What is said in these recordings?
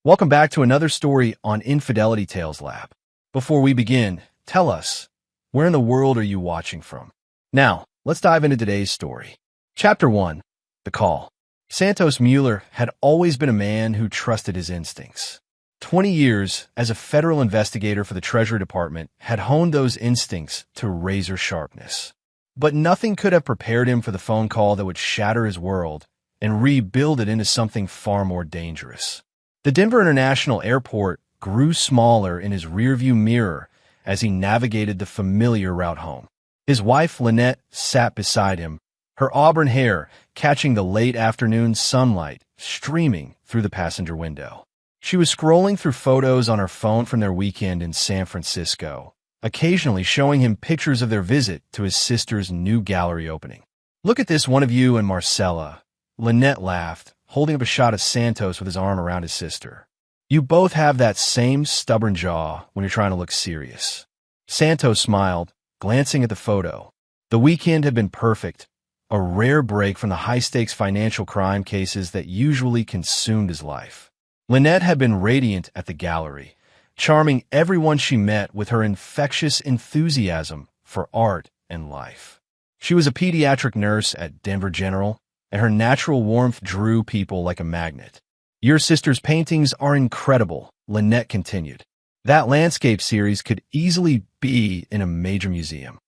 Welcome back to another story on Infidelity Tales Lab. Before we begin, tell us, where in the world are you watching from? Now, let's dive into today's story. Chapter 1. The Call. Santos Mueller had always been a man who trusted his instincts. 20 years as a federal investigator for the Treasury Department had honed those instincts to razor sharpness. But nothing could have prepared him for the phone call that would shatter his world and rebuild it into something far more dangerous. The Denver International Airport grew smaller in his rearview mirror as he navigated the familiar route home. His wife, Lynette, sat beside him, her auburn hair catching the late afternoon sunlight streaming through the passenger window. She was scrolling through photos on her phone from their weekend in San Francisco, occasionally showing him pictures of their visit to his sister's new gallery opening. "Look at this one of you and Marcella," Lynette laughed, holding up a shot of Santos with his arm around his sister. "You both have that same stubborn jaw when you're trying to look serious." Santos smiled, glancing at the photo. The weekend had been perfect, a rare break from the high-stakes financial crime cases that usually consumed his life. Lynette had been radiant at the gallery, charming everyone she met with her infectious enthusiasm for art and life. She was a pediatric nurse at Denver General, and her natural warmth drew people like a magnet. "Your sister's paintings are incredible," Lynette continued. "That landscape series could easily be in a major museum."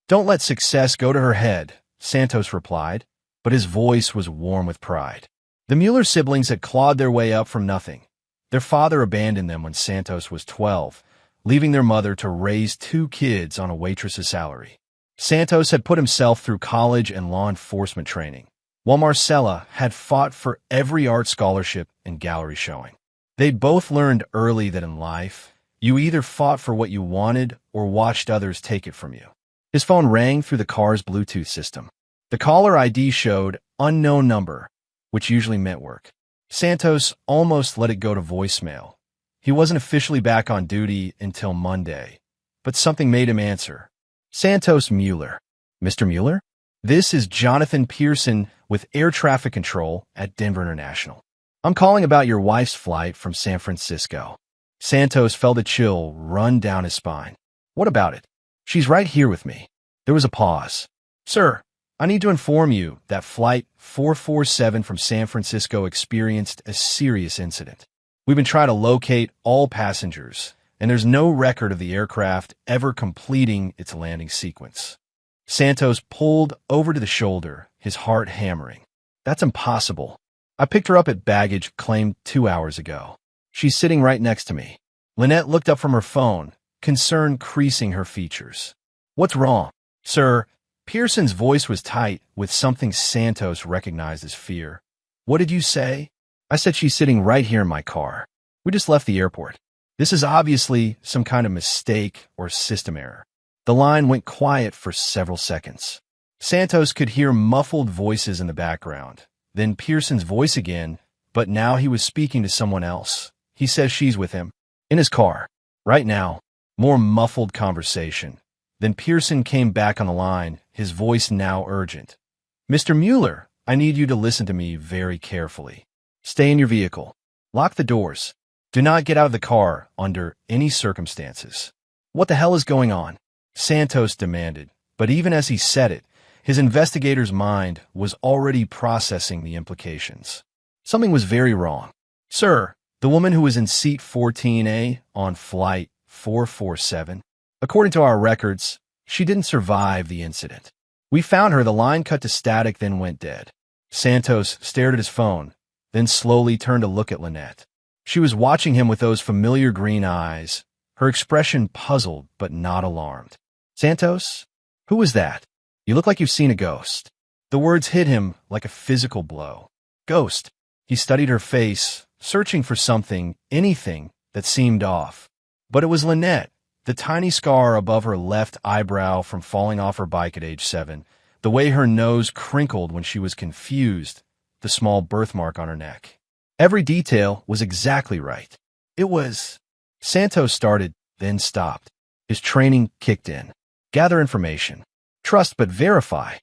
"Don't let success go to her head," Santos replied, but his voice was warm with pride. The Mueller siblings had clawed their way up from nothing. Their father abandoned them when Santos was 12, leaving their mother to raise two kids on a waitress's salary. Santos had put himself through college and law enforcement training, while Marcella had fought for every art scholarship and gallery showing. They both learned early that in life, you either fought for what you wanted or watched others take it from you. His phone rang through the car's Bluetooth system. The caller ID showed unknown number, which usually meant work. Santos almost let it go to voicemail. He wasn't officially back on duty until Monday, but something made him answer. "Santos Mueller." "Mr. Mueller? This is Jonathan Pearson with Air Traffic Control at Denver International. I'm calling about your wife's flight from San Francisco." Santos felt a chill run down his spine. "What about it?" "She's right here with me." There was a pause. "Sir, I need to inform you that Flight 447 from San Francisco experienced a serious incident. We've been trying to locate all passengers, and there's no record of the aircraft ever completing its landing sequence." Santos pulled over to the shoulder, his heart hammering. "That's impossible. I picked her up at baggage claimed 2 hours ago. She's sitting right next to me." Lynette looked up from her phone, concern creasing her features. "What's wrong?" "Sir," Pearson's voice was tight with something Santos recognized as fear. "What did you say?" "I said she's sitting right here in my car. We just left the airport. This is obviously some kind of mistake or system error." The line went quiet for several seconds. Santos could hear muffled voices in the background, then Pearson's voice again, but now he was speaking to someone else. "He says she's with him. In his car. Right now." More muffled conversation. Then Pearson came back on the line, his voice now urgent. "Mr. Mueller, I need you to listen to me very carefully. Stay in your vehicle. Lock the doors. Do not get out of the car under any circumstances." "What the hell is going on?" Santos demanded, but even as he said it, his investigator's mind was already processing the implications. Something was very wrong. "Sir, the woman who was in seat 14A on Flight 447, according to our records, she didn't survive the incident. We found her, the line cut to static, then went dead." Santos stared at his phone, then slowly turned to look at Lynette. She was watching him with those familiar green eyes, her expression puzzled but not alarmed. "Santos? Who was that? You look like you've seen a ghost." The words hit him like a physical blow. "Ghost." He studied her face, searching for something, anything, that seemed off. But it was Lynette, the tiny scar above her left eyebrow from falling off her bike at age 7, the way her nose crinkled when she was confused, the small birthmark on her neck. Every detail was exactly right. It was... Santos started, then stopped. His training kicked in. Gather information. Trust but verify.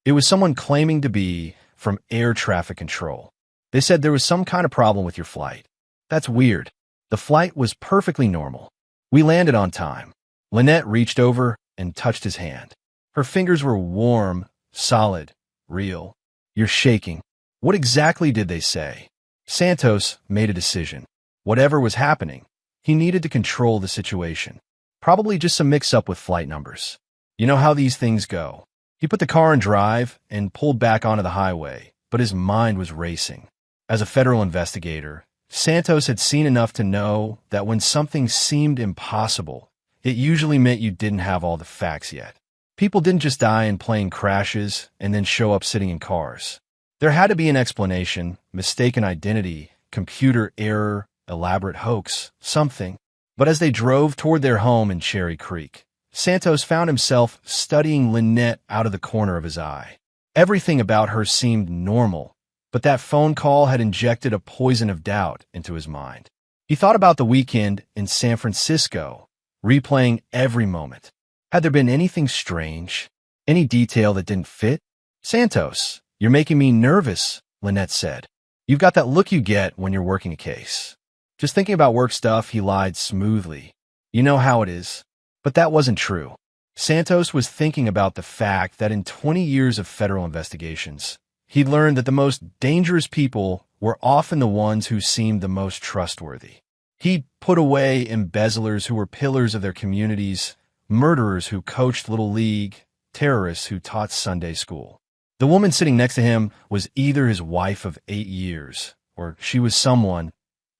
It was someone claiming to be from air traffic control. They said there was some kind of problem with your flight. That's weird. The flight was perfectly normal. We landed on time. Lynette reached over and touched his hand. Her fingers were warm, solid, real. You're shaking. What exactly did they say? Santos made a decision. Whatever was happening, he needed to control the situation. Probably just some mix-up with flight numbers. You know how these things go. He put the car in drive and pulled back onto the highway, but his mind was racing. As a federal investigator, Santos had seen enough to know that when something seemed impossible, it usually meant you didn't have all the facts yet. People didn't just die in plane crashes and then show up sitting in cars. There had to be an explanation, mistaken identity, computer error, elaborate hoax, something. But as they drove toward their home in Cherry Creek, Santos found himself studying Lynette out of the corner of his eye. Everything about her seemed normal, but that phone call had injected a poison of doubt into his mind. He thought about the weekend in San Francisco, replaying every moment. Had there been anything strange? Any detail that didn't fit? Santos, you're making me nervous, Lynette said. You've got that look you get when you're working a case. Just thinking about work stuff, he lied smoothly. You know how it is. But that wasn't true. Santos was thinking about the fact that in 20 years of federal investigations, he'd learned that the most dangerous people were often the ones who seemed the most trustworthy. He'd put away embezzlers who were pillars of their communities, murderers who coached Little League, terrorists who taught Sunday school. The woman sitting next to him was either his wife of 8 years, or she was someone,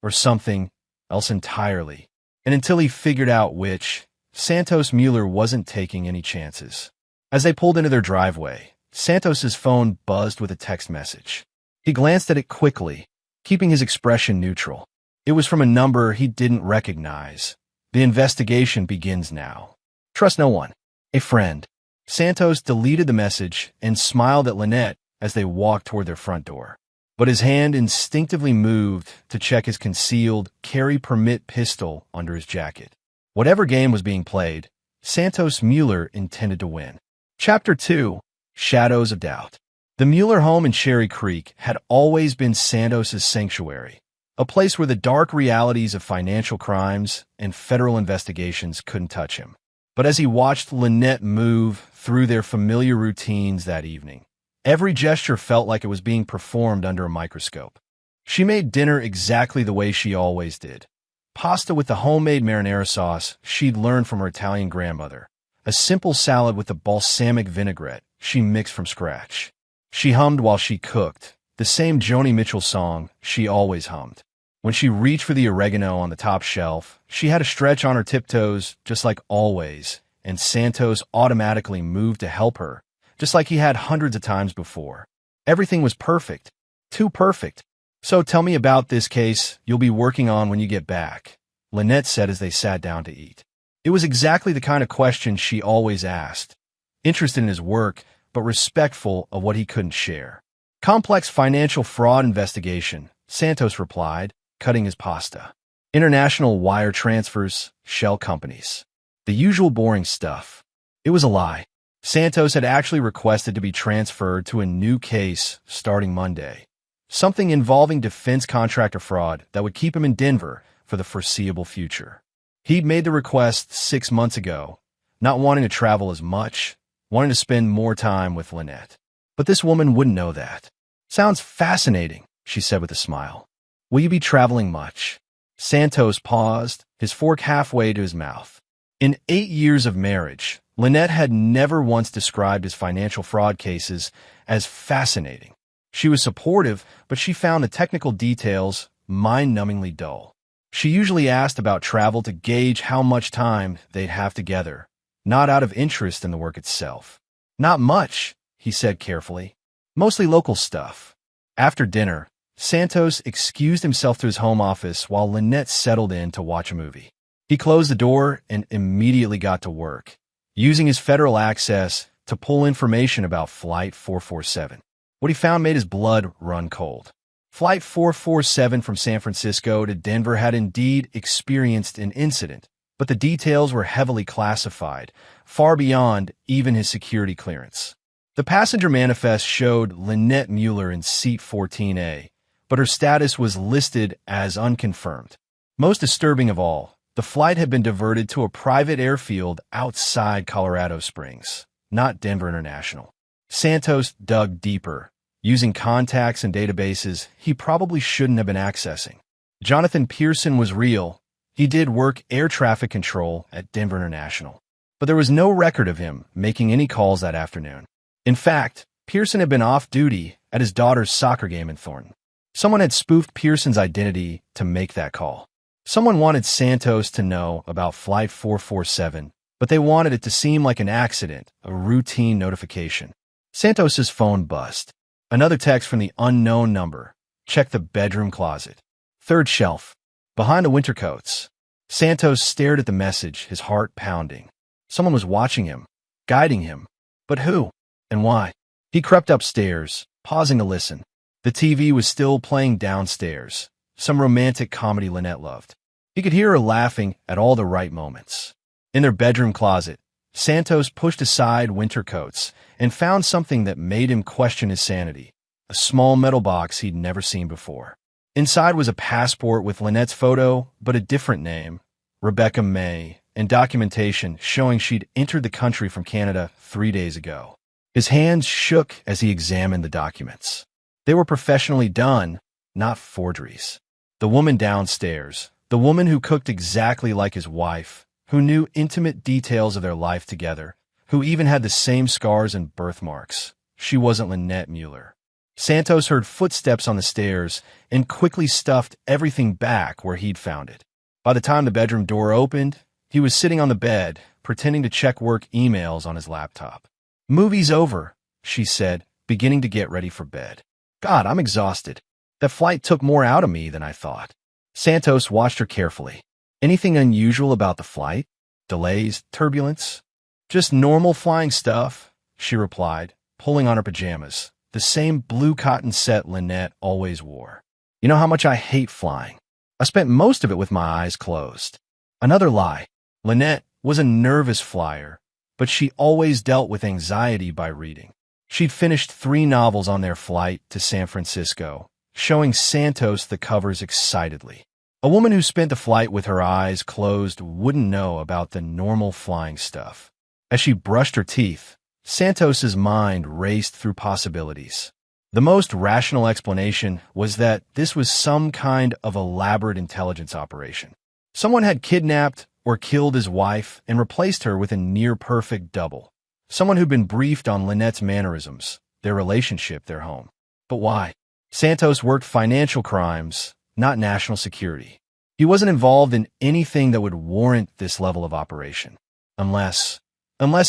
or something else entirely. And until he figured out which, Santos Mueller wasn't taking any chances. As they pulled into their driveway, Santos's phone buzzed with a text message. He glanced at it quickly, keeping his expression neutral. It was from a number he didn't recognize. The investigation begins now. Trust no one. A friend. Santos deleted the message and smiled at Lynette as they walked toward their front door. But his hand instinctively moved to check his concealed carry permit pistol under his jacket. Whatever game was being played, Santos Mueller intended to win. Chapter 2. Shadows of Doubt. The Mueller home in Cherry Creek had always been Santos's sanctuary, a place where the dark realities of financial crimes and federal investigations couldn't touch him. But as he watched Lynette move through their familiar routines that evening, every gesture felt like it was being performed under a microscope. She made dinner exactly the way she always did. Pasta with the homemade marinara sauce she'd learned from her Italian grandmother. A simple salad with the balsamic vinaigrette she mixed from scratch. She hummed while she cooked, the same Joni Mitchell song she always hummed. When she reached for the oregano on the top shelf, she had a stretch on her tiptoes just like always, and Santos automatically moved to help her, just like he had hundreds of times before. Everything was perfect. Too perfect. So tell me about this case you'll be working on when you get back, Lynette said as they sat down to eat. It was exactly the kind of question she always asked, interested in his work, but respectful of what he couldn't share. Complex financial fraud investigation, Santos replied, cutting his pasta. International wire transfers, shell companies. The usual boring stuff. It was a lie. Santos had actually requested to be transferred to a new case starting Monday. Something involving defense contractor fraud that would keep him in Denver for the foreseeable future. He'd made the request 6 months ago, not wanting to travel as much, wanting to spend more time with Lynette. But this woman wouldn't know that. Sounds fascinating, she said with a smile. Will you be traveling much? Santos paused, his fork halfway to his mouth. In 8 years of marriage, Lynette had never once described his financial fraud cases as fascinating. She was supportive, but she found the technical details mind-numbingly dull. She usually asked about travel to gauge how much time they'd have together, not out of interest in the work itself. Not much, he said carefully. Mostly local stuff. After dinner, Santos excused himself to his home office while Lynette settled in to watch a movie. He closed the door and immediately got to work, using his federal access to pull information about Flight 447. What he found made his blood run cold. Flight 447 from San Francisco to Denver had indeed experienced an incident, but the details were heavily classified, far beyond even his security clearance. The passenger manifest showed Lynette Mueller in seat 14A, but her status was listed as unconfirmed. Most disturbing of all, the flight had been diverted to a private airfield outside Colorado Springs, not Denver International. Santos dug deeper, using contacts and databases he probably shouldn't have been accessing. Jonathan Pearson was real. He did work air traffic control at Denver International. But there was no record of him making any calls that afternoon. In fact, Pearson had been off duty at his daughter's soccer game in Thornton. Someone had spoofed Pearson's identity to make that call. Someone wanted Santos to know about Flight 447, but they wanted it to seem like an accident, a routine notification. Santos's phone buzzed. Another text from the unknown number. Check the bedroom closet. Third shelf. Behind the winter coats. Santos stared at the message, his heart pounding. Someone was watching him, guiding him. But who? And why? He crept upstairs, pausing to listen. The TV was still playing downstairs, some romantic comedy Lynette loved. He could hear her laughing at all the right moments. In their bedroom closet, Santos pushed aside winter coats and found something that made him question his sanity, a small metal box he'd never seen before. Inside was a passport with Lynette's photo, but a different name, Rebecca May, and documentation showing she'd entered the country from Canada 3 days ago. His hands shook as he examined the documents. They were professionally done, not forgeries. The woman downstairs, the woman who cooked exactly like his wife, who knew intimate details of their life together, who even had the same scars and birthmarks. She wasn't Lynette Mueller. Santos heard footsteps on the stairs and quickly stuffed everything back where he'd found it. By the time the bedroom door opened, he was sitting on the bed, pretending to check work emails on his laptop. "Movie's over," she said, beginning to get ready for bed. "God, I'm exhausted. That flight took more out of me than I thought." Santos watched her carefully. "Anything unusual about the flight? Delays? Turbulence?" "Just normal flying stuff," she replied, pulling on her pajamas, the same blue cotton set Lynette always wore. "You know how much I hate flying. I spent most of it with my eyes closed." Another lie. Lynette was a nervous flyer, but she always dealt with anxiety by reading. She'd finished 3 novels on their flight to San Francisco, showing Santos the covers excitedly. A woman who spent the flight with her eyes closed wouldn't know about the normal flying stuff. As she brushed her teeth, Santos's mind raced through possibilities. The most rational explanation was that this was some kind of elaborate intelligence operation. Someone had kidnapped or killed his wife and replaced her with a near-perfect double. Someone who'd been briefed on Lynette's mannerisms, their relationship, their home. But why? Santos worked financial crimes, not national security. He wasn't involved in anything that would warrant this level of operation. Unless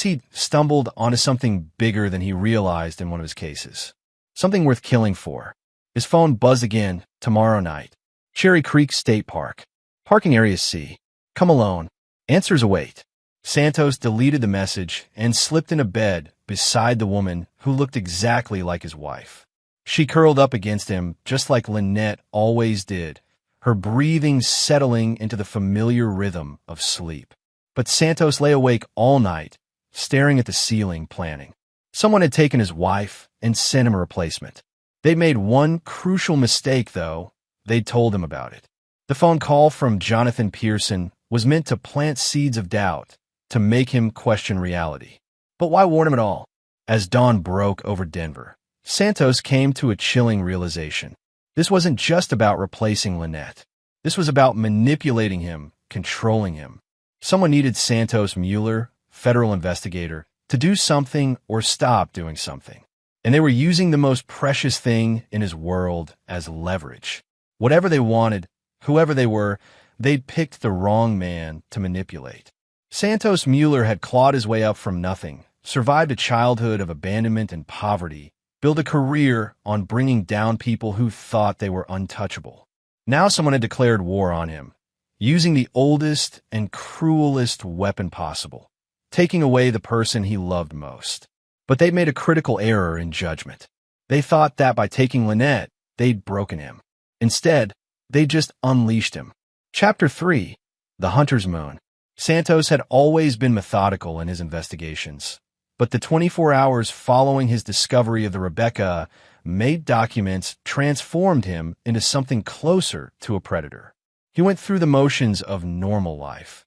he'd stumbled onto something bigger than he realized in one of his cases. Something worth killing for. His phone buzzed again, tomorrow night. Cherry Creek State Park. Parking area C. Come alone. Answers await. Santos deleted the message and slipped into bed beside the woman who looked exactly like his wife. She curled up against him just like Lynette always did, her breathing settling into the familiar rhythm of sleep. But Santos lay awake all night, staring at the ceiling, planning. Someone had taken his wife and sent him a replacement. They'd made one crucial mistake, though. They'd told him about it. The phone call from Jonathan Pearson was meant to plant seeds of doubt, to make him question reality. But why warn him at all? As dawn broke over Denver, Santos came to a chilling realization. This wasn't just about replacing Lynette. This was about manipulating him, controlling him. Someone needed Santos Mueller, federal investigator, to do something or stop doing something. And they were using the most precious thing in his world as leverage. Whatever they wanted, whoever they were, they'd picked the wrong man to manipulate. Santos Mueller had clawed his way up from nothing, survived a childhood of abandonment and poverty, built a career on bringing down people who thought they were untouchable. Now someone had declared war on him, using the oldest and cruelest weapon possible, taking away the person he loved most. But they'd made a critical error in judgment. They thought that by taking Lynette, they'd broken him. Instead, they just unleashed him. Chapter 3. The Hunter's Moon. Santos had always been methodical in his investigations, but the 24 hours following his discovery of the Rebecca made documents transformed him into something closer to a predator. He went through the motions of normal life,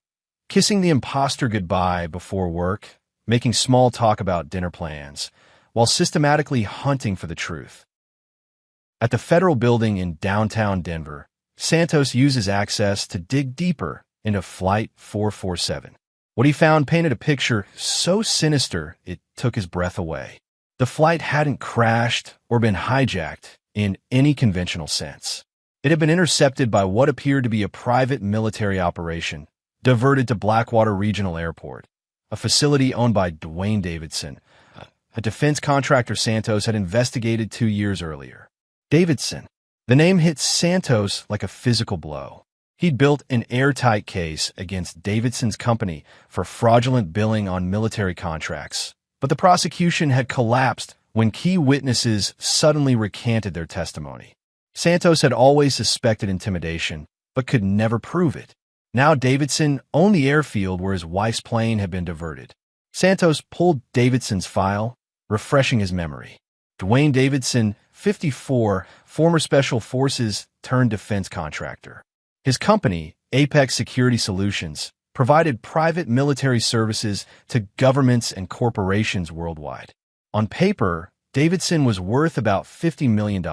kissing the imposter goodbye before work, making small talk about dinner plans, while systematically hunting for the truth. At the federal building in downtown Denver, Santos uses access to dig deeper into Flight 447. What he found painted a picture so sinister it took his breath away. The flight hadn't crashed or been hijacked in any conventional sense. It had been intercepted by what appeared to be a private military operation, diverted to Blackwater Regional Airport, a facility owned by Dwayne Davidson, a defense contractor Santos had investigated 2 years earlier. Davidson. The name hit Santos like a physical blow. He'd built an airtight case against Davidson's company for fraudulent billing on military contracts, but the prosecution had collapsed when key witnesses suddenly recanted their testimony. Santos had always suspected intimidation, but could never prove it. Now Davidson owned the airfield where his wife's plane had been diverted. Santos pulled Davidson's file, refreshing his memory. Dwayne Davidson, 54, former Special Forces turned defense contractor. His company, Apex Security Solutions, provided private military services to governments and corporations worldwide. On paper, Davidson was worth about $50 million.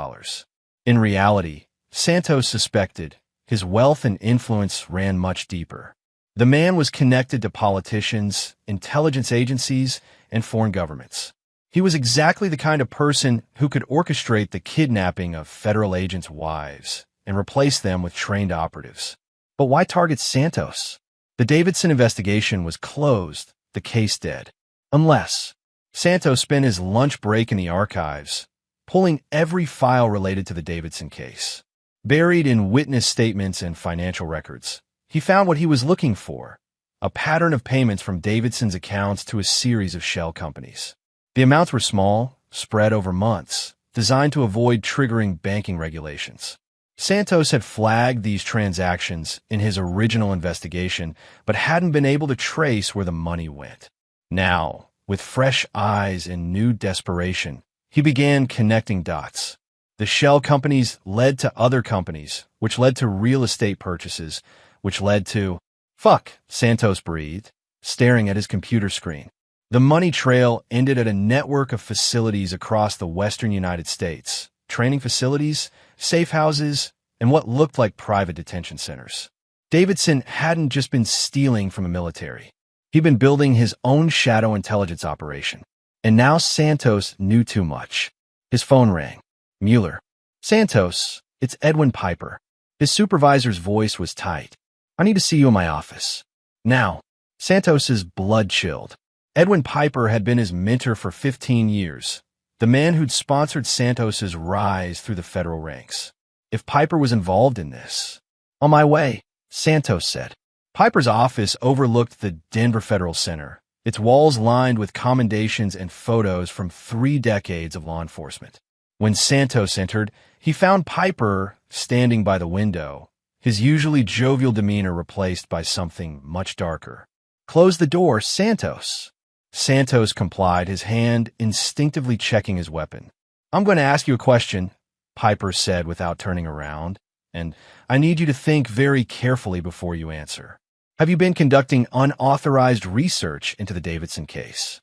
In reality, Santos suspected his wealth and influence ran much deeper. The man was connected to politicians, intelligence agencies, and foreign governments. He was exactly the kind of person who could orchestrate the kidnapping of federal agents' wives and replace them with trained operatives. But why target Santos? The Davidson investigation was closed, the case dead. Unless Santos spent his lunch break in the archives, pulling every file related to the Davidson case. Buried in witness statements and financial records, he found what he was looking for, a pattern of payments from Davidson's accounts to a series of shell companies. The amounts were small, spread over months, designed to avoid triggering banking regulations. Santos had flagged these transactions in his original investigation, but hadn't been able to trace where the money went. Now, with fresh eyes and new desperation, he began connecting dots. The shell companies led to other companies, which led to real estate purchases, which led to... Fuck, Santos breathed, staring at his computer screen. The money trail ended at a network of facilities across the western United States, training facilities, safe houses, and what looked like private detention centers. Davidson hadn't just been stealing from the military. He'd been building his own shadow intelligence operation. And now Santos knew too much. His phone rang. Mueller. Santos, it's Edwin Piper. His supervisor's voice was tight. I need to see you in my office. Now. Santos's blood chilled. Edwin Piper had been his mentor for 15 years, the man who'd sponsored Santos's rise through the federal ranks. If Piper was involved in this... On my way, Santos said. Piper's office overlooked the Denver Federal Center, its walls lined with commendations and photos from 3 decades of law enforcement. When Santos entered, he found Piper standing by the window, his usually jovial demeanor replaced by something much darker. Close the door, Santos. Santos complied, his hand instinctively checking his weapon. I'm going to ask you a question, Piper said without turning around, and I need you to think very carefully before you answer. Have you been conducting unauthorized research into the Davidson case?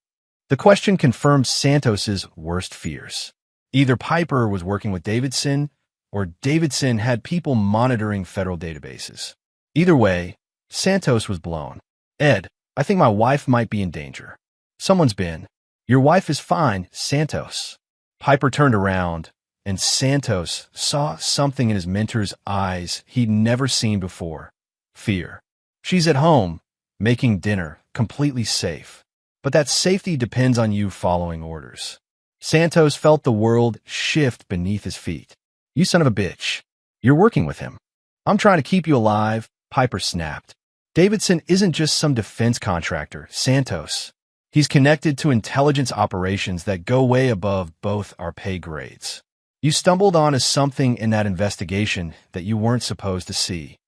The question confirmed Santos's worst fears. Either Piper was working with Davidson, or Davidson had people monitoring federal databases. Either way, Santos was blown. Ed, I think my wife might be in danger. Someone's been. Your wife is fine, Santos. Piper turned around, and Santos saw something in his mentor's eyes he'd never seen before. Fear. She's at home, making dinner, completely safe. But that safety depends on you following orders. Santos felt the world shift beneath his feet. You son of a bitch. You're working with him. I'm trying to keep you alive, Piper snapped. Davidson isn't just some defense contractor, Santos. He's connected to intelligence operations that go way above both our pay grades. You stumbled onto something in that investigation that you weren't supposed to see.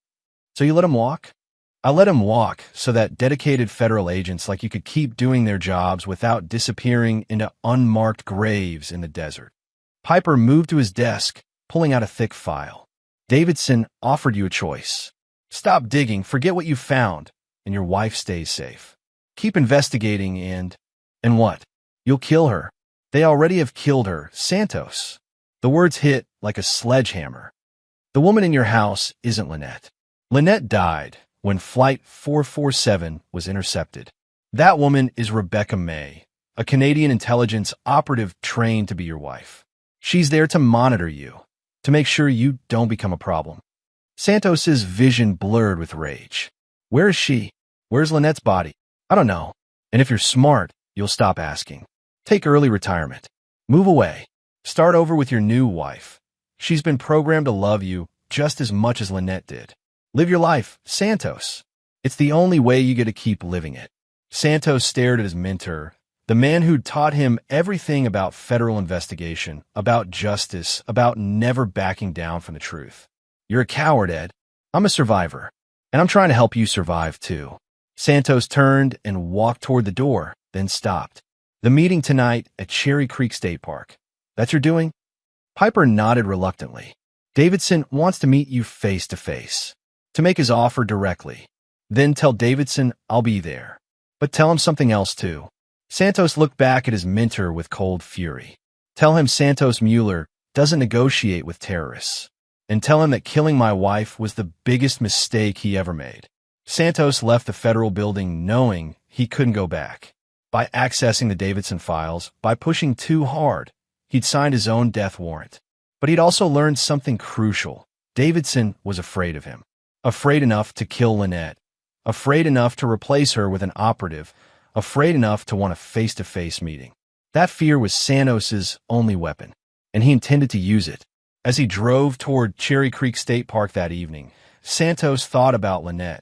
So you let him walk? I let him walk so that dedicated federal agents like you could keep doing their jobs without disappearing into unmarked graves in the desert. Piper moved to his desk, pulling out a thick file. Davidson offered you a choice. Stop digging, forget what you found, and your wife stays safe. Keep investigating and what? You'll kill her. They already have killed her, Santos. The words hit like a sledgehammer. The woman in your house isn't Lynette. Lynette died when Flight 447 was intercepted. That woman is Rebecca May, a Canadian intelligence operative trained to be your wife. She's there to monitor you, to make sure you don't become a problem. Santos's vision blurred with rage. Where is she? Where's Lynette's body? I don't know. And if you're smart, you'll stop asking. Take early retirement. Move away. Start over with your new wife. She's been programmed to love you just as much as Lynette did. Live your life, Santos. It's the only way you get to keep living it. Santos stared at his mentor, the man who'd taught him everything about federal investigation, about justice, about never backing down from the truth. You're a coward, Ed. I'm a survivor, and I'm trying to help you survive, too. Santos turned and walked toward the door, then stopped. The meeting tonight at Cherry Creek State Park. That's your doing? Piper nodded reluctantly. Davidson wants to meet you face to face, to make his offer directly. Then tell Davidson I'll be there. But tell him something else, too. Santos looked back at his mentor with cold fury. Tell him Santos Mueller doesn't negotiate with terrorists. And tell him that killing my wife was the biggest mistake he ever made. Santos left the federal building knowing he couldn't go back. By accessing the Davidson files, by pushing too hard, he'd signed his own death warrant. But he'd also learned something crucial. Davidson was afraid of him. Afraid enough to kill Lynette. Afraid enough to replace her with an operative. Afraid enough to want a face-to-face meeting. That fear was Santos's only weapon, and he intended to use it. As he drove toward Cherry Creek State Park that evening, Santos thought about Lynette.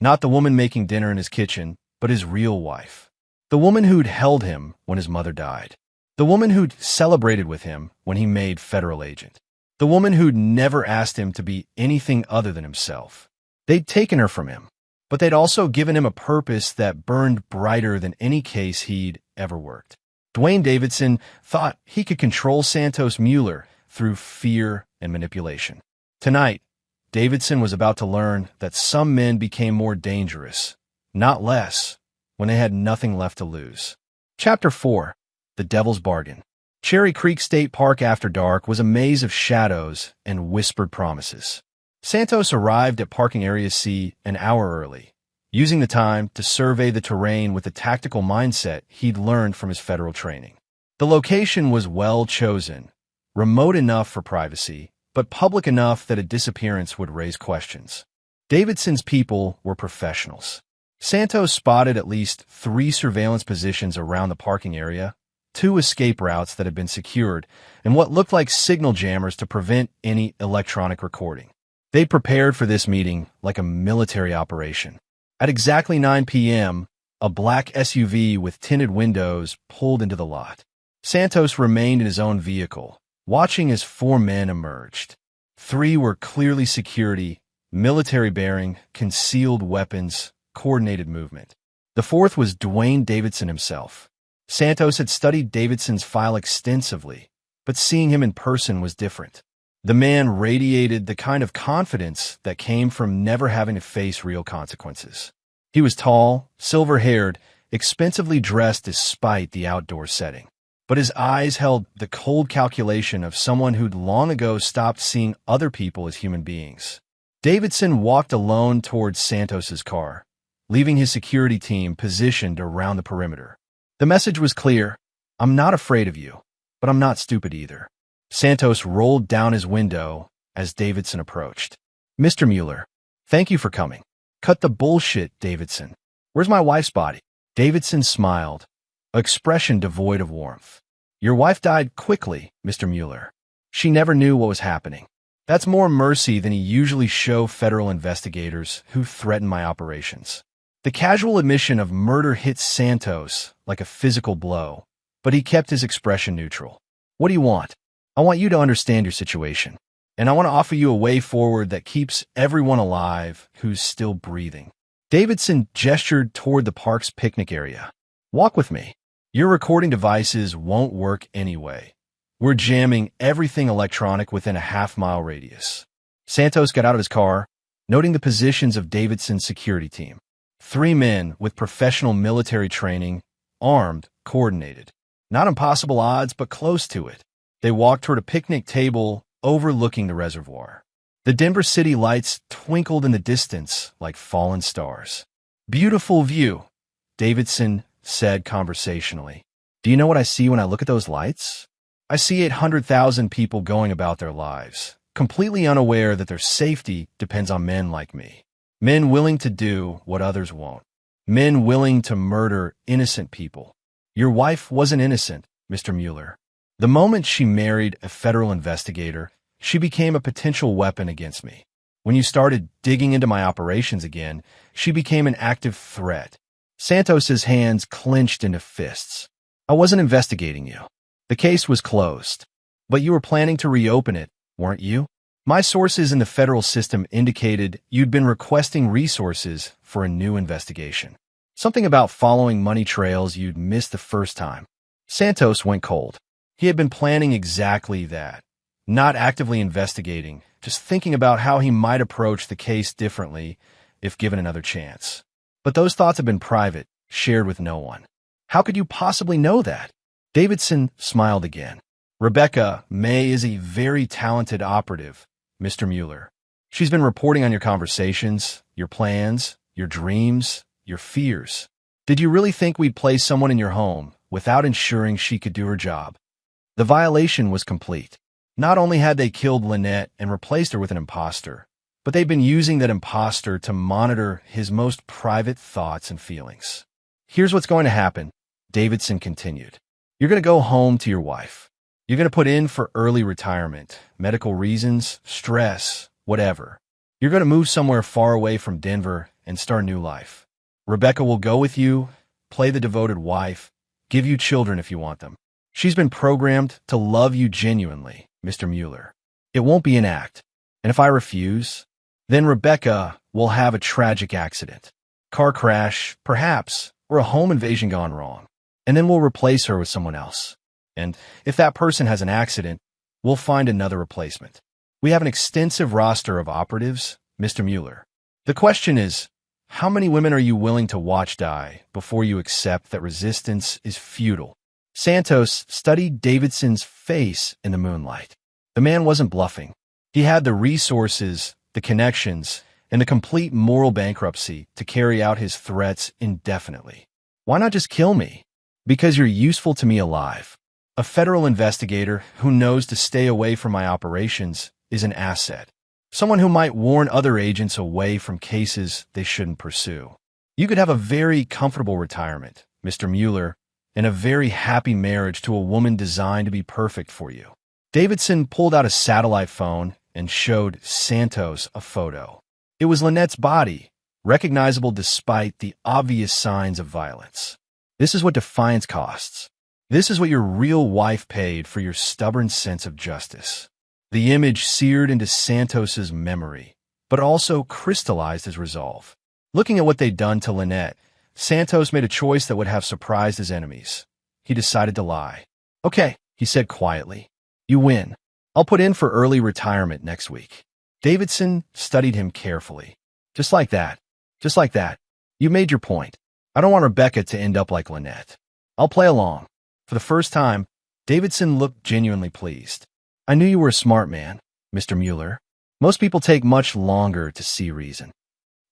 Not the woman making dinner in his kitchen, but his real wife. The woman who'd held him when his mother died. The woman who'd celebrated with him when he made federal agent. The woman who'd never asked him to be anything other than himself. They'd taken her from him, but they'd also given him a purpose that burned brighter than any case he'd ever worked. Dwayne Davidson thought he could control Santos Mueller through fear and manipulation. Tonight, Davidson was about to learn that some men became more dangerous, not less, when they had nothing left to lose. Chapter 4. The Devil's Bargain. Cherry Creek State Park after dark was a maze of shadows and whispered promises. Santos arrived at Parking Area C an hour early, using the time to survey the terrain with the tactical mindset he'd learned from his federal training. The location was well chosen, remote enough for privacy, but public enough that a disappearance would raise questions. Davidson's people were professionals. Santos spotted at least 3 surveillance positions around the parking area, 2 escape routes that had been secured, and what looked like signal jammers to prevent any electronic recording. They prepared for this meeting like a military operation. At exactly 9 p.m., a black SUV with tinted windows pulled into the lot. Santos remained in his own vehicle, watching as 4 men emerged. 3 were clearly security, military bearing, concealed weapons, coordinated movement. The 4th was Dwayne Davidson himself. Santos had studied Davidson's file extensively, but seeing him in person was different. The man radiated the kind of confidence that came from never having to face real consequences. He was tall, silver-haired, expensively dressed despite the outdoor setting. But his eyes held the cold calculation of someone who'd long ago stopped seeing other people as human beings. Davidson walked alone towards Santos's car, leaving his security team positioned around the perimeter. The message was clear. I'm not afraid of you, but I'm not stupid either. Santos rolled down his window as Davidson approached. Mr. Mueller, thank you for coming. Cut the bullshit, Davidson. Where's my wife's body? Davidson smiled, an expression devoid of warmth. Your wife died quickly, Mr. Mueller. She never knew what was happening. That's more mercy than he usually show federal investigators who threaten my operations. The casual admission of murder hit Santos like a physical blow, but he kept his expression neutral. What do you want? I want you to understand your situation, and I want to offer you a way forward that keeps everyone alive who's still breathing. Davidson gestured toward the park's picnic area. Walk with me. Your recording devices won't work anyway. We're jamming everything electronic within a half-mile radius. Santos got out of his car, noting the positions of Davidson's security team. 3 men with professional military training, armed, coordinated. Not impossible odds, but close to it. They walked toward a picnic table overlooking the reservoir. The Denver city lights twinkled in the distance like fallen stars. "Beautiful view," Davidson said conversationally. "Do you know what I see when I look at those lights? I see 800,000 people going about their lives, completely unaware that their safety depends on men like me. Men willing to do what others won't. Men willing to murder innocent people. Your wife wasn't innocent, Mr. Mueller. The moment she married a federal investigator, she became a potential weapon against me. When you started digging into my operations again, she became an active threat." Santos's hands clenched into fists. "I wasn't investigating you. The case was closed. But you were planning to reopen it, weren't you? My sources in the federal system indicated you'd been requesting resources for a new investigation. Something about following money trails you'd missed the first time." Santos went cold. He had been planning exactly that. Not actively investigating, just thinking about how he might approach the case differently if given another chance. But those thoughts had been private, shared with no one. "How could you possibly know that?" Davidson smiled again. "Rebecca May is a very talented operative, Mr. Mueller. She's been reporting on your conversations, your plans, your dreams, your fears. Did you really think we'd place someone in your home without ensuring she could do her job?" The violation was complete. Not only had they killed Lynette and replaced her with an imposter, but they'd been using that imposter to monitor his most private thoughts and feelings. "Here's what's going to happen," Davidson continued. "You're going to go home to your wife. You're going to put in for early retirement, medical reasons, stress, whatever. You're going to move somewhere far away from Denver and start a new life. Rebecca will go with you, play the devoted wife, give you children if you want them. She's been programmed to love you genuinely, Mr. Mueller. It won't be an act. And if I refuse, then Rebecca will have a tragic accident. Car crash, perhaps, or a home invasion gone wrong. And then we'll replace her with someone else. And if that person has an accident, we'll find another replacement. We have an extensive roster of operatives, Mr. Mueller. The question is, how many women are you willing to watch die before you accept that resistance is futile?" Santos studied Davidson's face in the moonlight. The man wasn't bluffing. He had the resources, the connections, and the complete moral bankruptcy to carry out his threats indefinitely. "Why not just kill me? Because you're useful to me alive. A federal investigator who knows to stay away from my operations is an asset. Someone who might warn other agents away from cases they shouldn't pursue. You could have a very comfortable retirement, Mr. Mueller, and a very happy marriage to a woman designed to be perfect for you." Davidson pulled out a satellite phone and showed Santos a photo. It was Lynette's body, recognizable despite the obvious signs of violence. "This is what defiance costs. This is what your real wife paid for your stubborn sense of justice." The image seared into Santos's memory, but also crystallized his resolve. Looking at what they'd done to Lynette, Santos made a choice that would have surprised his enemies. He decided to lie. "Okay," he said quietly. "You win. I'll put in for early retirement next week." Davidson studied him carefully. Just like that. Just like that. "You made your point. I don't want Rebecca to end up like Lynette. I'll play along." For the first time, Davidson looked genuinely pleased. "I knew you were a smart man, Mr. Mueller. Most people take much longer to see reason."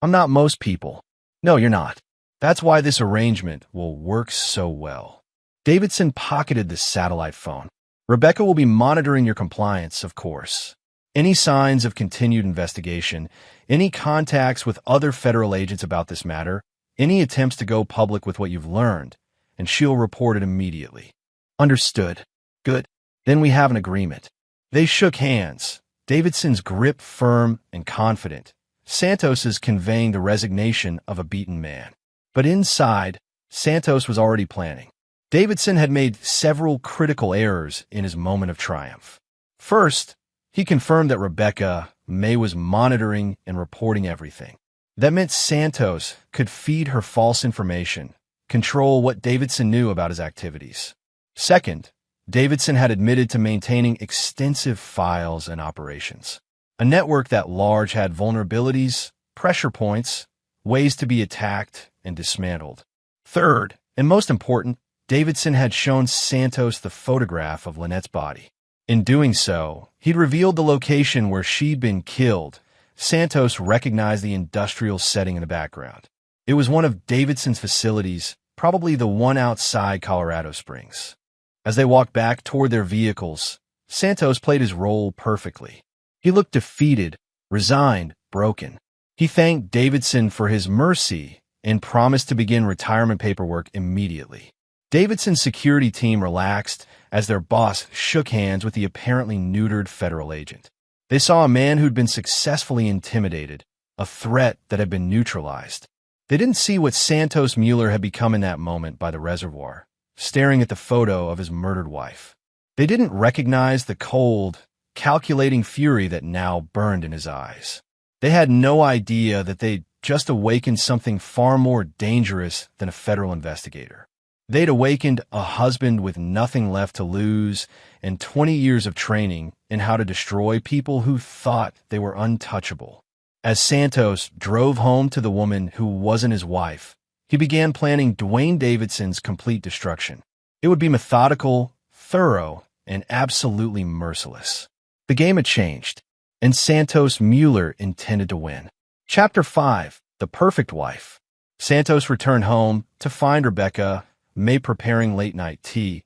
"I'm not most people." "No, you're not. That's why this arrangement will work so well." Davidson pocketed the satellite phone. "Rebecca will be monitoring your compliance, of course. Any signs of continued investigation, any contacts with other federal agents about this matter, any attempts to go public with what you've learned, and she'll report it immediately." "Understood." "Good. Then we have an agreement." They shook hands, Davidson's grip firm and confident, Santos's conveying the resignation of a beaten man. But inside, Santos was already planning. Davidson had made several critical errors in his moment of triumph. First, he confirmed that Rebecca May was monitoring and reporting everything. That meant Santos could feed her false information, control what Davidson knew about his activities. Second, Davidson had admitted to maintaining extensive files and operations. A network that large had vulnerabilities, pressure points, ways to be attacked and dismantled. Third, and most important, Davidson had shown Santos the photograph of Lynette's body. In doing so, he'd revealed the location where she'd been killed. Santos recognized the industrial setting in the background. It was one of Davidson's facilities, probably the one outside Colorado Springs. As they walked back toward their vehicles, Santos played his role perfectly. He looked defeated, resigned, broken. He thanked Davidson for his mercy and promised to begin retirement paperwork immediately. Davidson's security team relaxed as their boss shook hands with the apparently neutered federal agent. They saw a man who'd been successfully intimidated, a threat that had been neutralized. They didn't see what Santos Mueller had become in that moment by the reservoir, staring at the photo of his murdered wife. They didn't recognize the cold, calculating fury that now burned in his eyes. They had no idea that they'd just awakened something far more dangerous than a federal investigator. They'd awakened a husband with nothing left to lose and 20 years of training in how to destroy people who thought they were untouchable. As Santos drove home to the woman who wasn't his wife, he began planning Dwayne Davidson's complete destruction. It would be methodical, thorough, and absolutely merciless. The game had changed, and Santos Mueller intended to win. Chapter 5: The Perfect Wife. Santos returned home to find Rebecca May preparing late-night tea,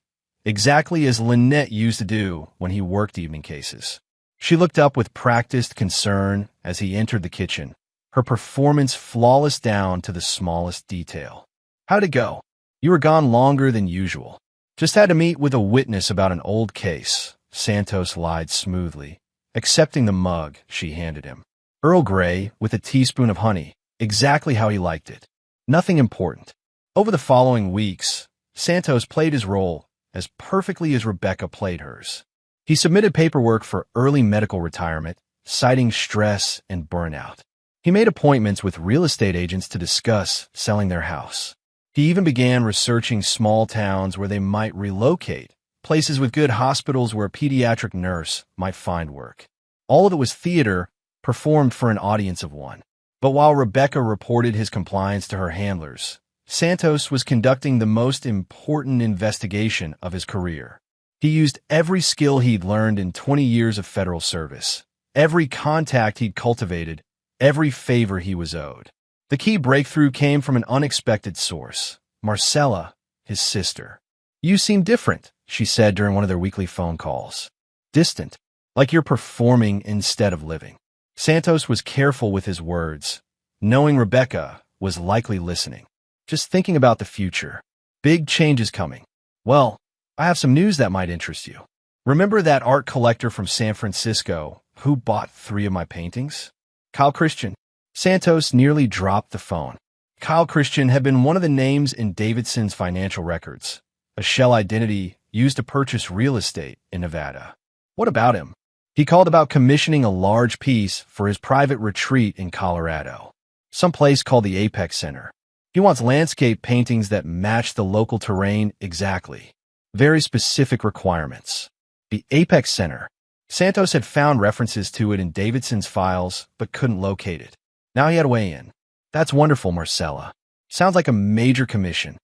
exactly as Lynette used to do when he worked evening cases. She looked up with practiced concern as he entered the kitchen, her performance flawless down to the smallest detail. "How'd it go? You were gone longer than usual." "Just had to meet with a witness about an old case," Santos lied smoothly, accepting the mug she handed him. Earl Grey with a teaspoon of honey, exactly how he liked it. Nothing important. Over the following weeks, Santos played his role as perfectly as Rebecca played hers. He submitted paperwork for early medical retirement, citing stress and burnout. He made appointments with real estate agents to discuss selling their house. He even began researching small towns where they might relocate, places with good hospitals where a pediatric nurse might find work. All of it was theater performed for an audience of one. But while Rebecca reported his compliance to her handlers, Santos was conducting the most important investigation of his career. He used every skill he'd learned in 20 years of federal service, every contact he'd cultivated, every favor he was owed. The key breakthrough came from an unexpected source, Marcella, his sister. "You seem different," she said during one of their weekly phone calls. "Distant, like you're performing instead of living." Santos was careful with his words, knowing Rebecca was likely listening. "Just thinking about the future. Big changes coming. Well, I have some news that might interest you. Remember that art collector from San Francisco who bought 3 of my paintings? Kyle Christian." Santos nearly dropped the phone. Kyle Christian had been one of the names in Davidson's financial records, a shell identity used to purchase real estate in Nevada. "What about him?" "He called about commissioning a large piece for his private retreat in Colorado, some place called the Apex Center. He wants landscape paintings that match the local terrain exactly. Very specific requirements." The Apex Center. Santos had found references to it in Davidson's files, but couldn't locate it. Now he had a way in. "That's wonderful, Marcella. Sounds like a major commission."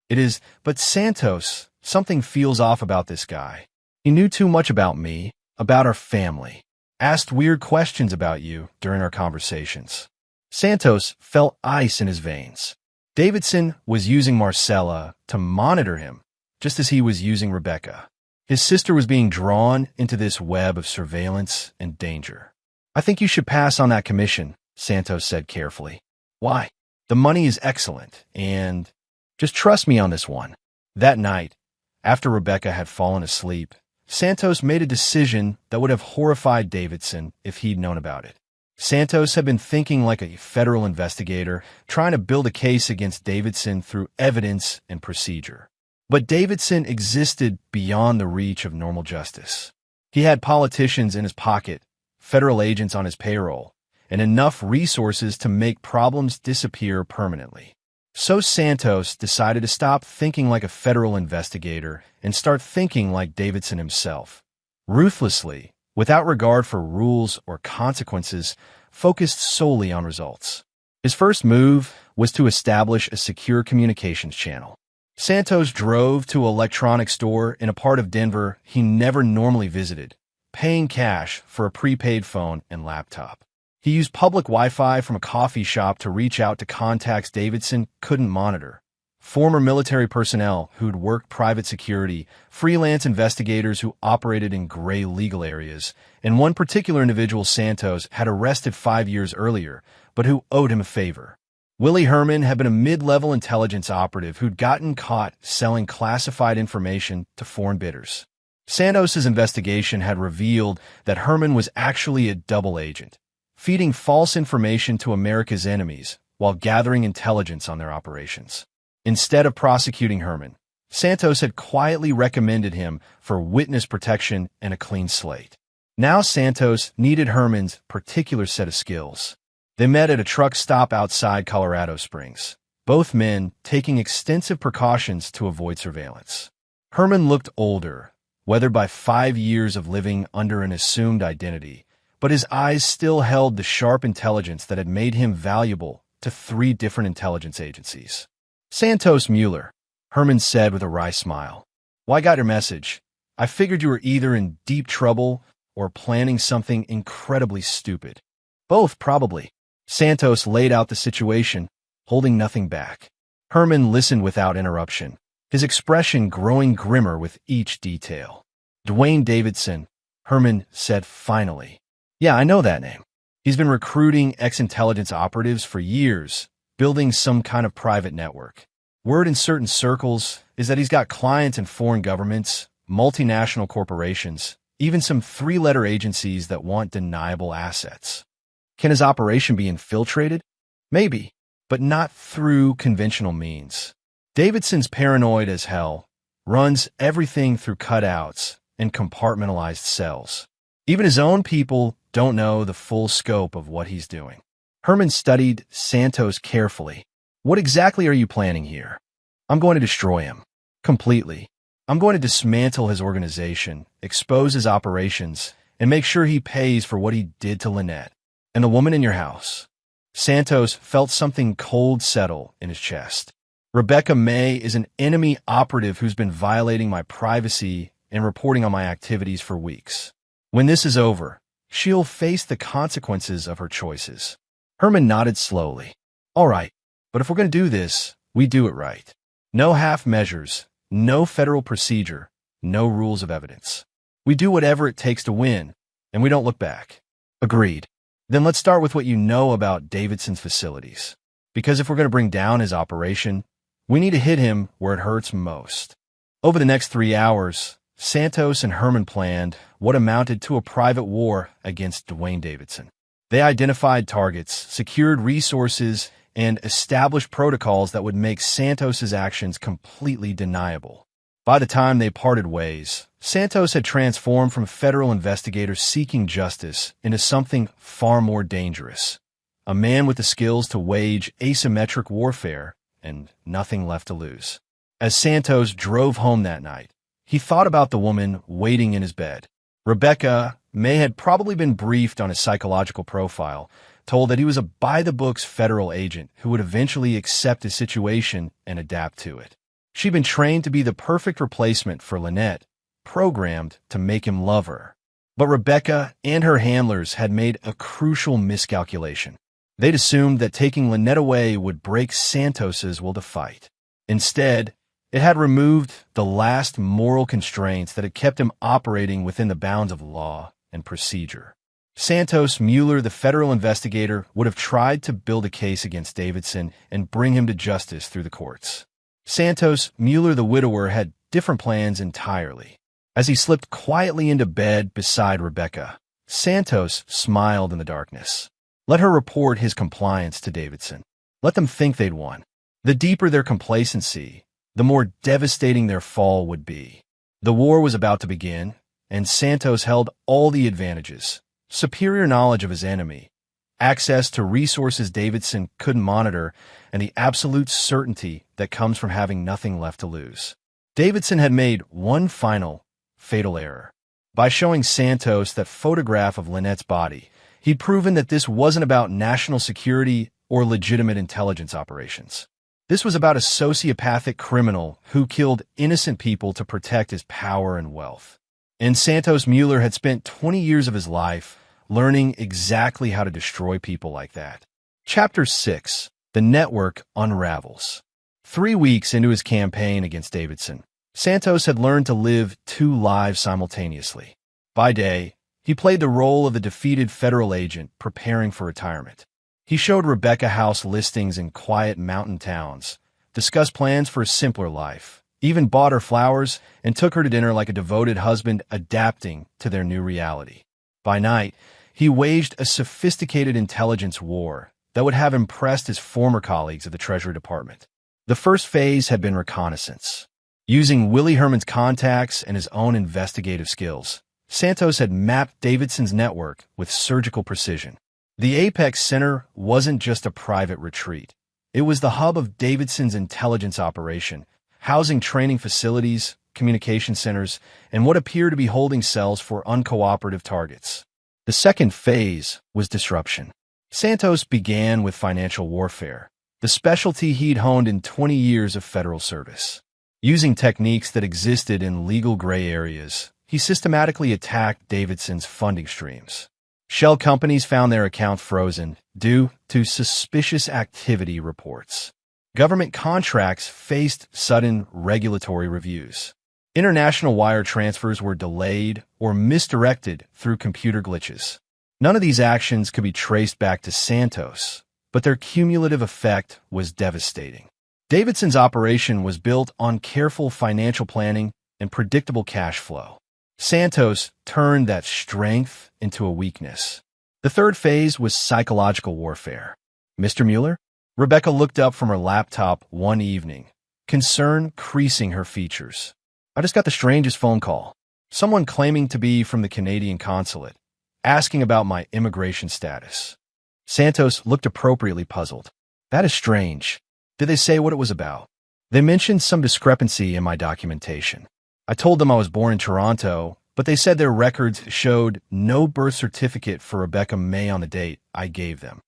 "It is, but Santos, something feels off about this guy. He knew too much about me, about our family. Asked weird questions about you during our conversations." Santos felt ice in his veins. Davidson was using Marcella to monitor him, just as he was using Rebecca. His sister was being drawn into this web of surveillance and danger. "I think you should pass on that commission," Santos said carefully. "Why?" "The money is excellent, and just trust me on this one." That night, after Rebecca had fallen asleep, Santos made a decision that would have horrified Davidson if he'd known about it. Santos had been thinking like a federal investigator, trying to build a case against Davidson through evidence and procedure. But Davidson existed beyond the reach of normal justice. He had politicians in his pocket, federal agents on his payroll, and enough resources to make problems disappear permanently. So Santos decided to stop thinking like a federal investigator and start thinking like Davidson himself. Ruthlessly, without regard for rules or consequences, focused solely on results. His first move was to establish a secure communications channel. Santos drove to an electronics store in a part of Denver he never normally visited, paying cash for a prepaid phone and laptop. He used public Wi-Fi from a coffee shop to reach out to contacts Davidson couldn't monitor. Former military personnel who'd worked private security, freelance investigators who operated in gray legal areas, and one particular individual Santos had arrested 5 years earlier, but who owed him a favor. Willie Herman had been a mid-level intelligence operative who'd gotten caught selling classified information to foreign bidders. Santos's investigation had revealed that Herman was actually a double agent, feeding false information to America's enemies while gathering intelligence on their operations. Instead of prosecuting Herman, Santos had quietly recommended him for witness protection and a clean slate. Now Santos needed Herman's particular set of skills. They met at a truck stop outside Colorado Springs, both men taking extensive precautions to avoid surveillance. Herman looked older, weathered by 5 years of living under an assumed identity, but his eyes still held the sharp intelligence that had made him valuable to 3 different intelligence agencies. Santos Mueller, Herman said with a wry smile. Well, I got your message. I figured you were either in deep trouble or planning something incredibly stupid. Both, probably. Santos laid out the situation, holding nothing back. Herman listened without interruption, his expression growing grimmer with each detail. Dwayne Davidson, Herman said finally. Yeah, I know that name. He's been recruiting ex-intelligence operatives for years, building some kind of private network. Word in certain circles is that he's got clients in foreign governments, multinational corporations, even some 3-letter agencies that want deniable assets. Can his operation be infiltrated? Maybe, but not through conventional means. Davidson's paranoid as hell, runs everything through cutouts and compartmentalized cells. Even his own people don't know the full scope of what he's doing. Herman studied Santos carefully. What exactly are you planning here? I'm going to destroy him. Completely. I'm going to dismantle his organization, expose his operations, and make sure he pays for what he did to Lynette. And the woman in your house. Santos felt something cold settle in his chest. Rebecca May is an enemy operative who's been violating my privacy and reporting on my activities for weeks. When this is over, she'll face the consequences of her choices. Herman nodded slowly. All right, but if we're going to do this, we do it right. No half measures, no federal procedure, no rules of evidence. We do whatever it takes to win, and we don't look back. Agreed. Then let's start with what you know about Davidson's facilities. Because if we're going to bring down his operation, we need to hit him where it hurts most. Over the next 3 hours, Santos and Herman planned what amounted to a private war against Dwayne Davidson. They identified targets, secured resources, and established protocols that would make Santos's actions completely deniable. By the time they parted ways, Santos had transformed from a federal investigator seeking justice into something far more dangerous. A man with the skills to wage asymmetric warfare and nothing left to lose. As Santos drove home that night, he thought about the woman waiting in his bed. Rebecca May had probably been briefed on his psychological profile, told that he was a by-the-books federal agent who would eventually accept his situation and adapt to it. She'd been trained to be the perfect replacement for Lynette, programmed to make him love her. But Rebecca and her handlers had made a crucial miscalculation. They'd assumed that taking Lynette away would break Santos's will to fight. Instead, it had removed the last moral constraints that had kept him operating within the bounds of law and procedure. Santos Mueller, the federal investigator, would have tried to build a case against Davidson and bring him to justice through the courts. Santos Mueller, the widower, had different plans entirely. As he slipped quietly into bed beside Rebecca, Santos smiled in the darkness. Let her report his compliance to Davidson. Let them think they'd won. The deeper their complacency, the more devastating their fall would be. The war was about to begin, and Santos held all the advantages: superior knowledge of his enemy, access to resources Davidson couldn't monitor, and the absolute certainty that comes from having nothing left to lose. Davidson had made one final, fatal error. By showing Santos that photograph of Lynette's body, he'd proven that this wasn't about national security or legitimate intelligence operations. This was about a sociopathic criminal who killed innocent people to protect his power and wealth. And Santos Mueller had spent 20 years of his life learning exactly how to destroy people like that. Chapter 6. The Network Unravels. 3 weeks into his campaign against Davidson, Santos had learned to live 2 lives simultaneously. By day, he played the role of a defeated federal agent preparing for retirement. He showed Rebecca house listings in quiet mountain towns, discussed plans for a simpler life, even bought her flowers and took her to dinner like a devoted husband adapting to their new reality. By night, he waged a sophisticated intelligence war that would have impressed his former colleagues at the Treasury Department. The first phase had been reconnaissance. Using Willie Herman's contacts and his own investigative skills, Santos had mapped Davidson's network with surgical precision. The Apex Center wasn't just a private retreat. It was the hub of Davidson's intelligence operation, housing training facilities, communication centers, and what appeared to be holding cells for uncooperative targets. The second phase was disruption. Santos began with financial warfare, the specialty he'd honed in 20 years of federal service. Using techniques that existed in legal gray areas, he systematically attacked Davidson's funding streams. Shell companies found their accounts frozen due to suspicious activity reports. Government contracts faced sudden regulatory reviews. International wire transfers were delayed or misdirected through computer glitches. None of these actions could be traced back to Santos, but their cumulative effect was devastating. Davidson's operation was built on careful financial planning and predictable cash flow. Santos turned that strength into a weakness. The third phase was psychological warfare. Mr. Mueller? Rebecca looked up from her laptop one evening, concern creasing her features. I just got the strangest phone call. Someone claiming to be from the Canadian consulate, asking about my immigration status. Santos looked appropriately puzzled. That is strange. Did they say what it was about? They mentioned some discrepancy in my documentation. I told them I was born in Toronto, but they said their records showed no birth certificate for Rebecca May on the date I gave them.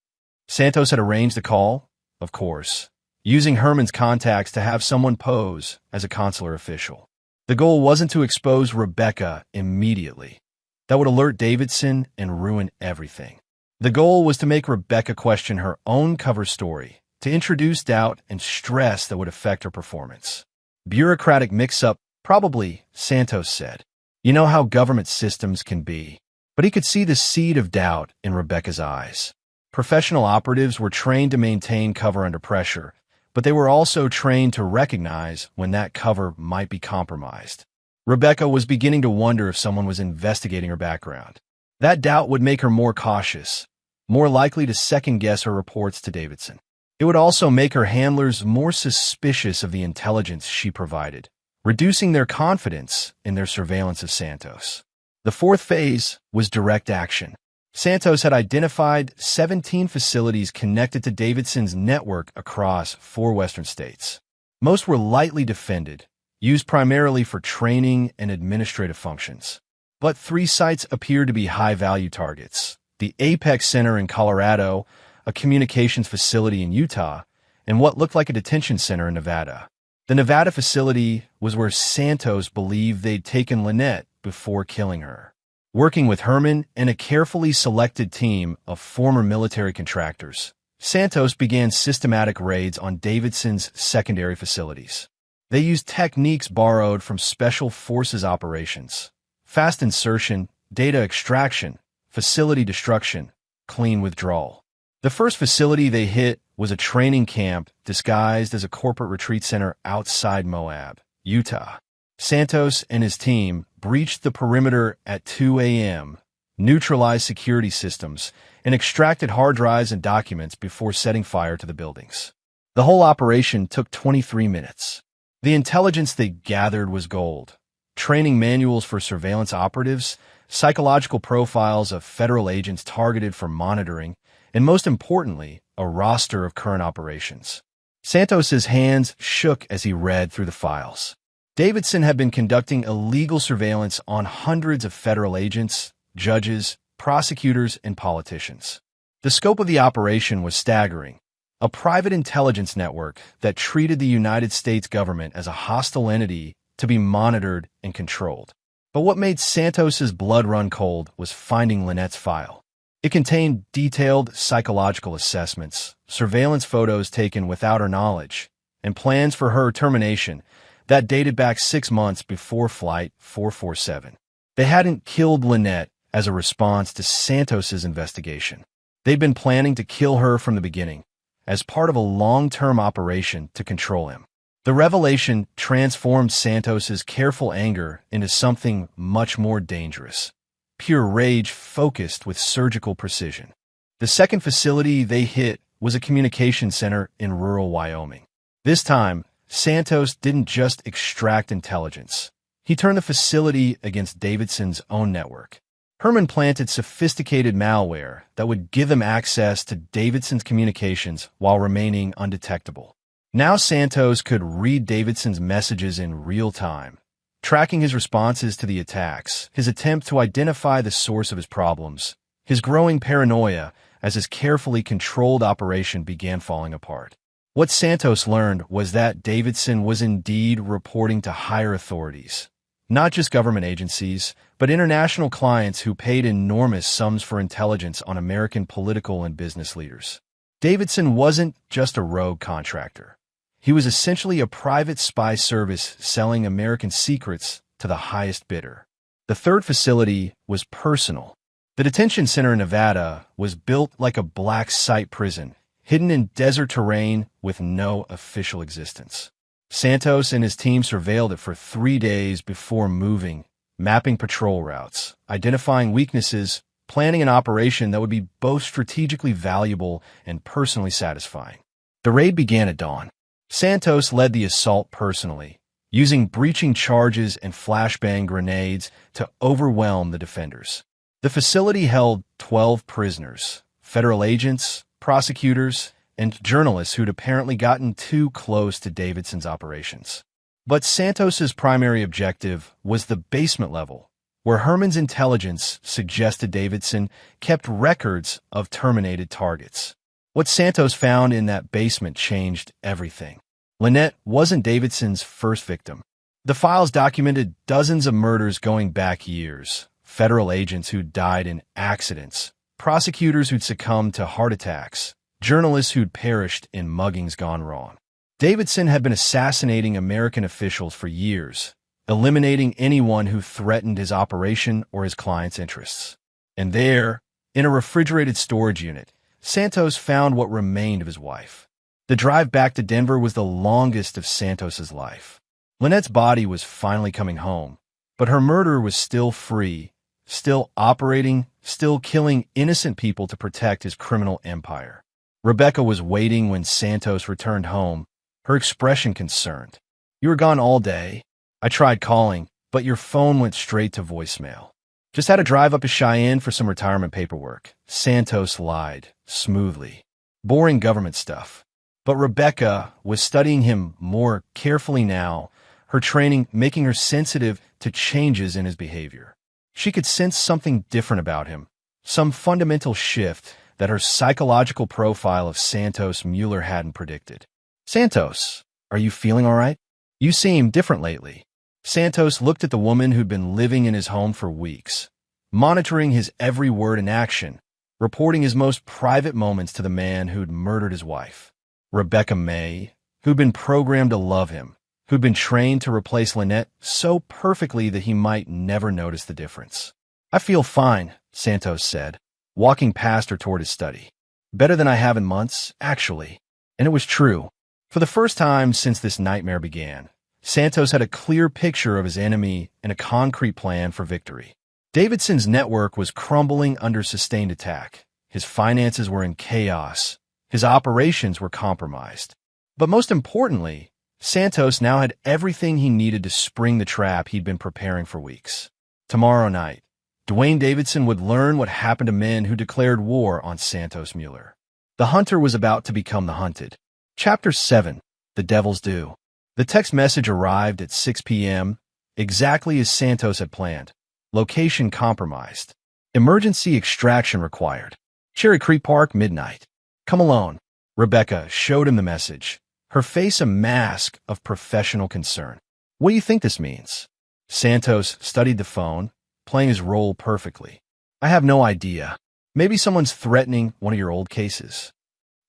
Santos had arranged the call, of course, using Herman's contacts to have someone pose as a consular official. The goal wasn't to expose Rebecca immediately. That would alert Davidson and ruin everything. The goal was to make Rebecca question her own cover story, to introduce doubt and stress that would affect her performance. Bureaucratic mix-up, probably, Santos said. You know how government systems can be. But he could see the seed of doubt in Rebecca's eyes. Professional operatives were trained to maintain cover under pressure, but they were also trained to recognize when that cover might be compromised. Rebecca was beginning to wonder if someone was investigating her background. That doubt would make her more cautious, more likely to second-guess her reports to Davidson. It would also make her handlers more suspicious of the intelligence she provided, reducing their confidence in their surveillance of Santos. The fourth phase was direct action. Santos had identified 17 facilities connected to Davidson's network across 4 western states. Most were lightly defended, used primarily for training and administrative functions. But 3 sites appeared to be high-value targets: the Apex Center in Colorado, a communications facility in Utah, and what looked like a detention center in Nevada. The Nevada facility was where Santos believed they'd taken Lynette before killing her. Working with Herman and a carefully selected team of former military contractors, Santos began systematic raids on Davidson's secondary facilities. They used techniques borrowed from Special Forces operations: fast insertion, data extraction, facility destruction, clean withdrawal. The first facility they hit was a training camp disguised as a corporate retreat center outside Moab, Utah. Santos and his team breached the perimeter at 2 a.m., neutralized security systems, and extracted hard drives and documents before setting fire to the buildings. The whole operation took 23 minutes. The intelligence they gathered was gold: training manuals for surveillance operatives, psychological profiles of federal agents targeted for monitoring, and most importantly, a roster of current operations. Santos's hands shook as he read through the files. Davidson had been conducting illegal surveillance on hundreds of federal agents, judges, prosecutors, and politicians. The scope of the operation was staggering. A private intelligence network that treated the United States government as a hostile entity to be monitored and controlled. But what made Santos's blood run cold was finding Lynette's file. It contained detailed psychological assessments, surveillance photos taken without her knowledge, and plans for her termination that dated back 6 months before Flight 447. They hadn't killed Lynette as a response to Santos's investigation. They'd been planning to kill her from the beginning, as part of a long-term operation to control him. The revelation transformed Santos's careful anger into something much more dangerous. Pure rage focused with surgical precision. The second facility they hit was a communication center in rural Wyoming. This time, Santos didn't just extract intelligence. He turned the facility against Davidson's own network. Herman planted sophisticated malware that would give them access to Davidson's communications while remaining undetectable. Now Santos could read Davidson's messages in real time, tracking his responses to the attacks, his attempt to identify the source of his problems, his growing paranoia as his carefully controlled operation began falling apart. What Santos learned was that Davidson was indeed reporting to higher authorities, not just government agencies, but international clients who paid enormous sums for intelligence on American political and business leaders. Davidson wasn't just a rogue contractor. He was essentially a private spy service selling American secrets to the highest bidder. The third facility was personal. The detention center in Nevada was built like a black site prison, hidden in desert terrain with no official existence. Santos and his team surveilled it for 3 days before moving, mapping patrol routes, identifying weaknesses, planning an operation that would be both strategically valuable and personally satisfying. The raid began at dawn. Santos led the assault personally, using breaching charges and flashbang grenades to overwhelm the defenders. The facility held 12 prisoners, federal agents, prosecutors, and journalists who'd apparently gotten too close to Davidson's operations. But Santos's primary objective was the basement level, where Herman's intelligence suggested Davidson kept records of terminated targets. What Santos found in that basement changed everything. Lynette wasn't Davidson's first victim. The files documented dozens of murders going back years, federal agents who'd died in accidents, prosecutors who'd succumbed to heart attacks, journalists who'd perished in muggings gone wrong. Davidson had been assassinating American officials for years, eliminating anyone who threatened his operation or his client's interests. And there, in a refrigerated storage unit, Santos found what remained of his wife. The drive back to Denver was the longest of Santos's life. Lynette's body was finally coming home, but her murderer was still free, still operating, still killing innocent people to protect his criminal empire. Rebecca was waiting when Santos returned home, her expression concerned. "You were gone all day. I tried calling, but your phone went straight to voicemail." "Just had to drive up to Cheyenne for some retirement paperwork," Santos lied, smoothly. Boring government stuff. But Rebecca was studying him more carefully now, her training making her sensitive to changes in his behavior. She could sense something different about him, some fundamental shift that her psychological profile of Santos Mueller hadn't predicted. "Santos, are you feeling all right? You seem different lately." Santos looked at the woman who'd been living in his home for weeks, monitoring his every word and action, reporting his most private moments to the man who'd murdered his wife. Rebecca May, who'd been programmed to love him, who'd been trained to replace Lynette so perfectly that he might never notice the difference. "I feel fine," Santos said, walking past her toward his study. "Better than I have in months, actually." And it was true. For the first time since this nightmare began, Santos had a clear picture of his enemy and a concrete plan for victory. Davidson's network was crumbling under sustained attack. His finances were in chaos. His operations were compromised. But most importantly, Santos now had everything he needed to spring the trap he'd been preparing for weeks. Tomorrow night, Dwayne Davidson would learn what happened to men who declared war on Santos Mueller. The hunter was about to become the hunted. Chapter 7. The Devil's Due. The text message arrived at 6 p.m., exactly as Santos had planned. Location compromised. Emergency extraction required. Cherry Creek Park, midnight. Come alone. Rebecca showed him the message, her face a mask of professional concern. What do you think this means? Santos studied the phone, playing his role perfectly. I have no idea. Maybe someone's threatening one of your old cases.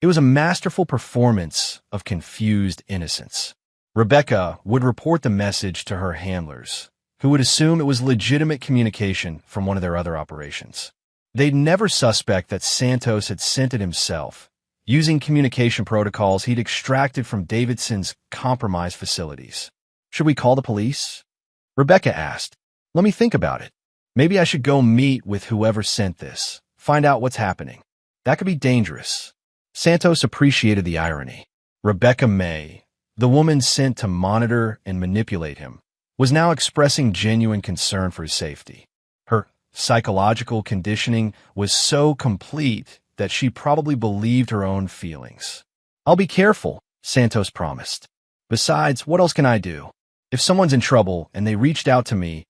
It was a masterful performance of confused innocence. Rebecca would report the message to her handlers, who would assume it was legitimate communication from one of their other operations. They'd never suspect that Santos had sent it himself, using communication protocols he'd extracted from Davidson's compromised facilities. Should we call the police? Rebecca asked. Let me think about it. Maybe I should go meet with whoever sent this, find out what's happening. That could be dangerous. Santos appreciated the irony. Rebecca May, the woman sent to monitor and manipulate him, was now expressing genuine concern for his safety. Her psychological conditioning was so complete that she probably believed her own feelings. I'll be careful, Santos promised. Besides, what else can I do? If someone's in trouble and they reached out to me,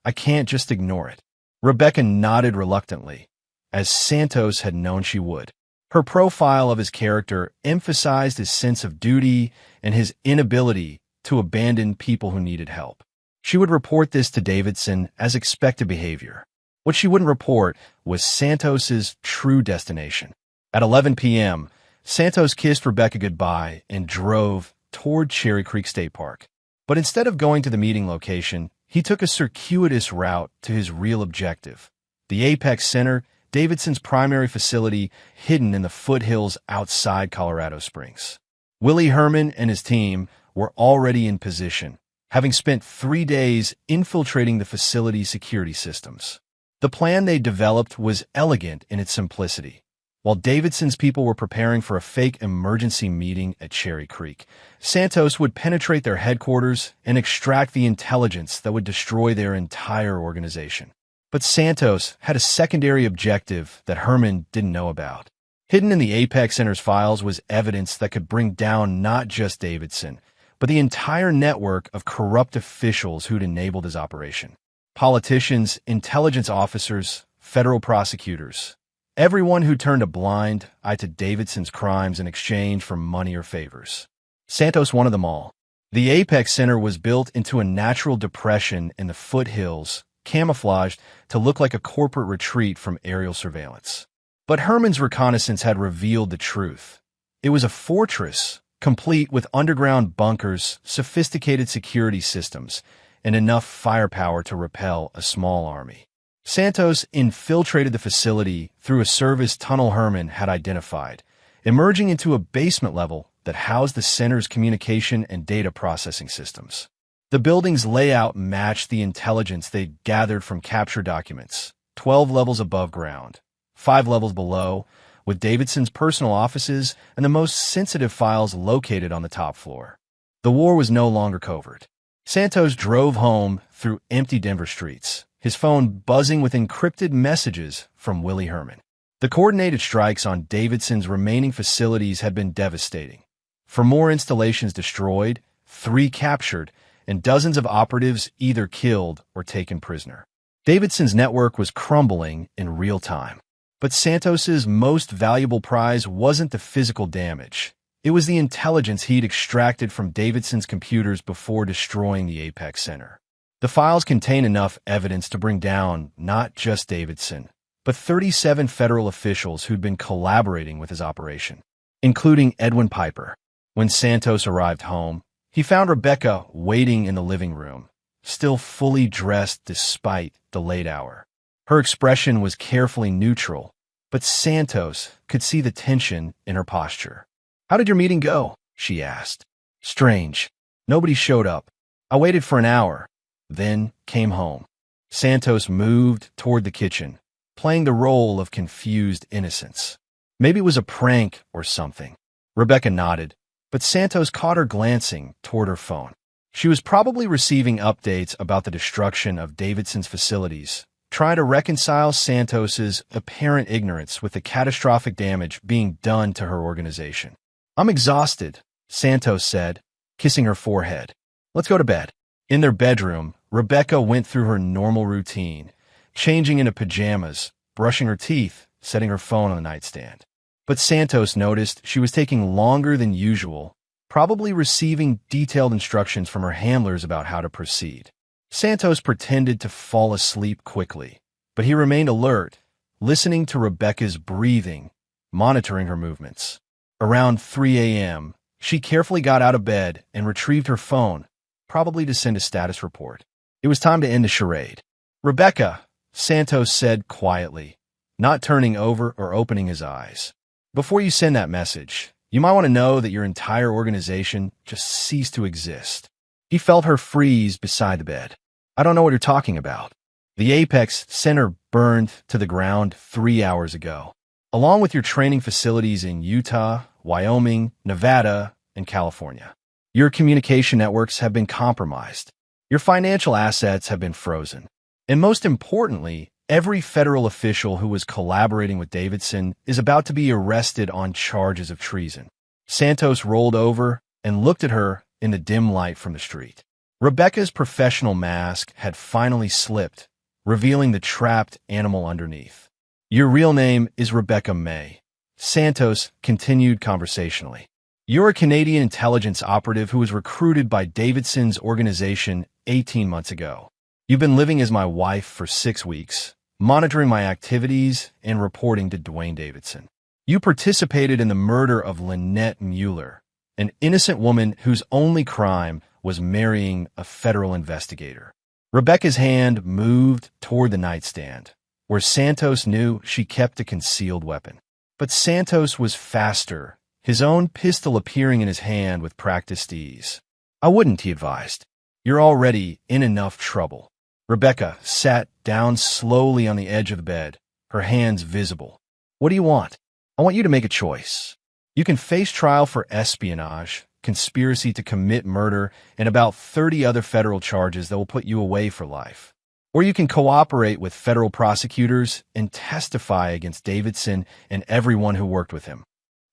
I can't just ignore it. Rebecca nodded reluctantly, as Santos had known she would. Her profile of his character emphasized his sense of duty and his inability to abandon people who needed help. She would report this to Davidson as expected behavior. What she wouldn't report was Santos's true destination. At 11 p.m., Santos kissed Rebecca goodbye and drove toward Cherry Creek State Park. But instead of going to the meeting location, he took a circuitous route to his real objective, the Apex Center, Davidson's primary facility hidden in the foothills outside Colorado Springs. Willie Herman and his team were already in position, having spent 3 days infiltrating the facility's security systems. The plan they developed was elegant in its simplicity. While Davidson's people were preparing for a fake emergency meeting at Cherry Creek, Santos would penetrate their headquarters and extract the intelligence that would destroy their entire organization. But Santos had a secondary objective that Herman didn't know about. Hidden in the Apex Center's files was evidence that could bring down not just Davidson, but the entire network of corrupt officials who'd enabled his operation. Politicians, intelligence officers, federal prosecutors, everyone who turned a blind eye to Davidson's crimes in exchange for money or favors. Santos wanted them all. The Apex Center was built into a natural depression in the foothills, camouflaged to look like a corporate retreat from aerial surveillance. But Herman's reconnaissance had revealed the truth. It was a fortress, complete with underground bunkers, sophisticated security systems, and enough firepower to repel a small army. Santos infiltrated the facility through a service tunnel Herman had identified, emerging into a basement level that housed the center's communication and data processing systems. The building's layout matched the intelligence they'd gathered from capture documents, 12 levels above ground, 5 levels below, with Davidson's personal offices and the most sensitive files located on the top floor. The war was no longer covert. Santos drove home through empty Denver streets, his phone buzzing with encrypted messages from Willie Herman. The coordinated strikes on Davidson's remaining facilities had been devastating. For more installations destroyed, 3 captured, and dozens of operatives either killed or taken prisoner. Davidson's network was crumbling in real time. But Santos's most valuable prize wasn't the physical damage. It was the intelligence he'd extracted from Davidson's computers before destroying the Apex Center. The files contained enough evidence to bring down not just Davidson, but 37 federal officials who'd been collaborating with his operation, including Edwin Piper. When Santos arrived home, he found Rebecca waiting in the living room, still fully dressed despite the late hour. Her expression was carefully neutral, but Santos could see the tension in her posture. "How did your meeting go?" she asked. "Strange. Nobody showed up. I waited for an hour, then came home." Santos moved toward the kitchen, playing the role of confused innocence. Maybe it was a prank or something. Rebecca nodded, but Santos caught her glancing toward her phone. She was probably receiving updates about the destruction of Davidson's facilities, trying to reconcile Santos's apparent ignorance with the catastrophic damage being done to her organization. "I'm exhausted," Santos said, kissing her forehead. "Let's go to bed." In their bedroom, Rebecca went through her normal routine, changing into pajamas, brushing her teeth, setting her phone on the nightstand. But Santos noticed she was taking longer than usual, probably receiving detailed instructions from her handlers about how to proceed. Santos pretended to fall asleep quickly, but he remained alert, listening to Rebecca's breathing, monitoring her movements. Around 3 a.m., she carefully got out of bed and retrieved her phone, probably to send a status report. It was time to end the charade. "Rebecca," Santos said quietly, not turning over or opening his eyes. "Before you send that message, you might want to know that your entire organization just ceased to exist." He felt her freeze beside the bed. "I don't know what you're talking about." "The Apex Center burned to the ground 3 hours ago, along with your training facilities in Utah, Wyoming, Nevada, and California. Your communication networks have been compromised. Your financial assets have been frozen. And most importantly, every federal official who was collaborating with Davidson is about to be arrested on charges of treason." Santos rolled over and looked at her in the dim light from the street. Rebecca's professional mask had finally slipped, revealing the trapped animal underneath. "Your real name is Rebecca May," Santos continued conversationally. "You're a Canadian intelligence operative who was recruited by Davidson's organization 18 months ago. You've been living as my wife for 6 weeks, monitoring my activities and reporting to Dwayne Davidson. You participated in the murder of Lynette Mueller, an innocent woman whose only crime was marrying a federal investigator." Rebecca's hand moved toward the nightstand, where Santos knew she kept a concealed weapon. But Santos was faster, his own pistol appearing in his hand with practiced ease. "I wouldn't," he advised. "You're already in enough trouble." Rebecca sat down slowly on the edge of the bed, her hands visible. "What do you want?" "I want you to make a choice. You can face trial for espionage, conspiracy to commit murder, and about 30 other federal charges that will put you away for life. Or you can cooperate with federal prosecutors and testify against Davidson and everyone who worked with him.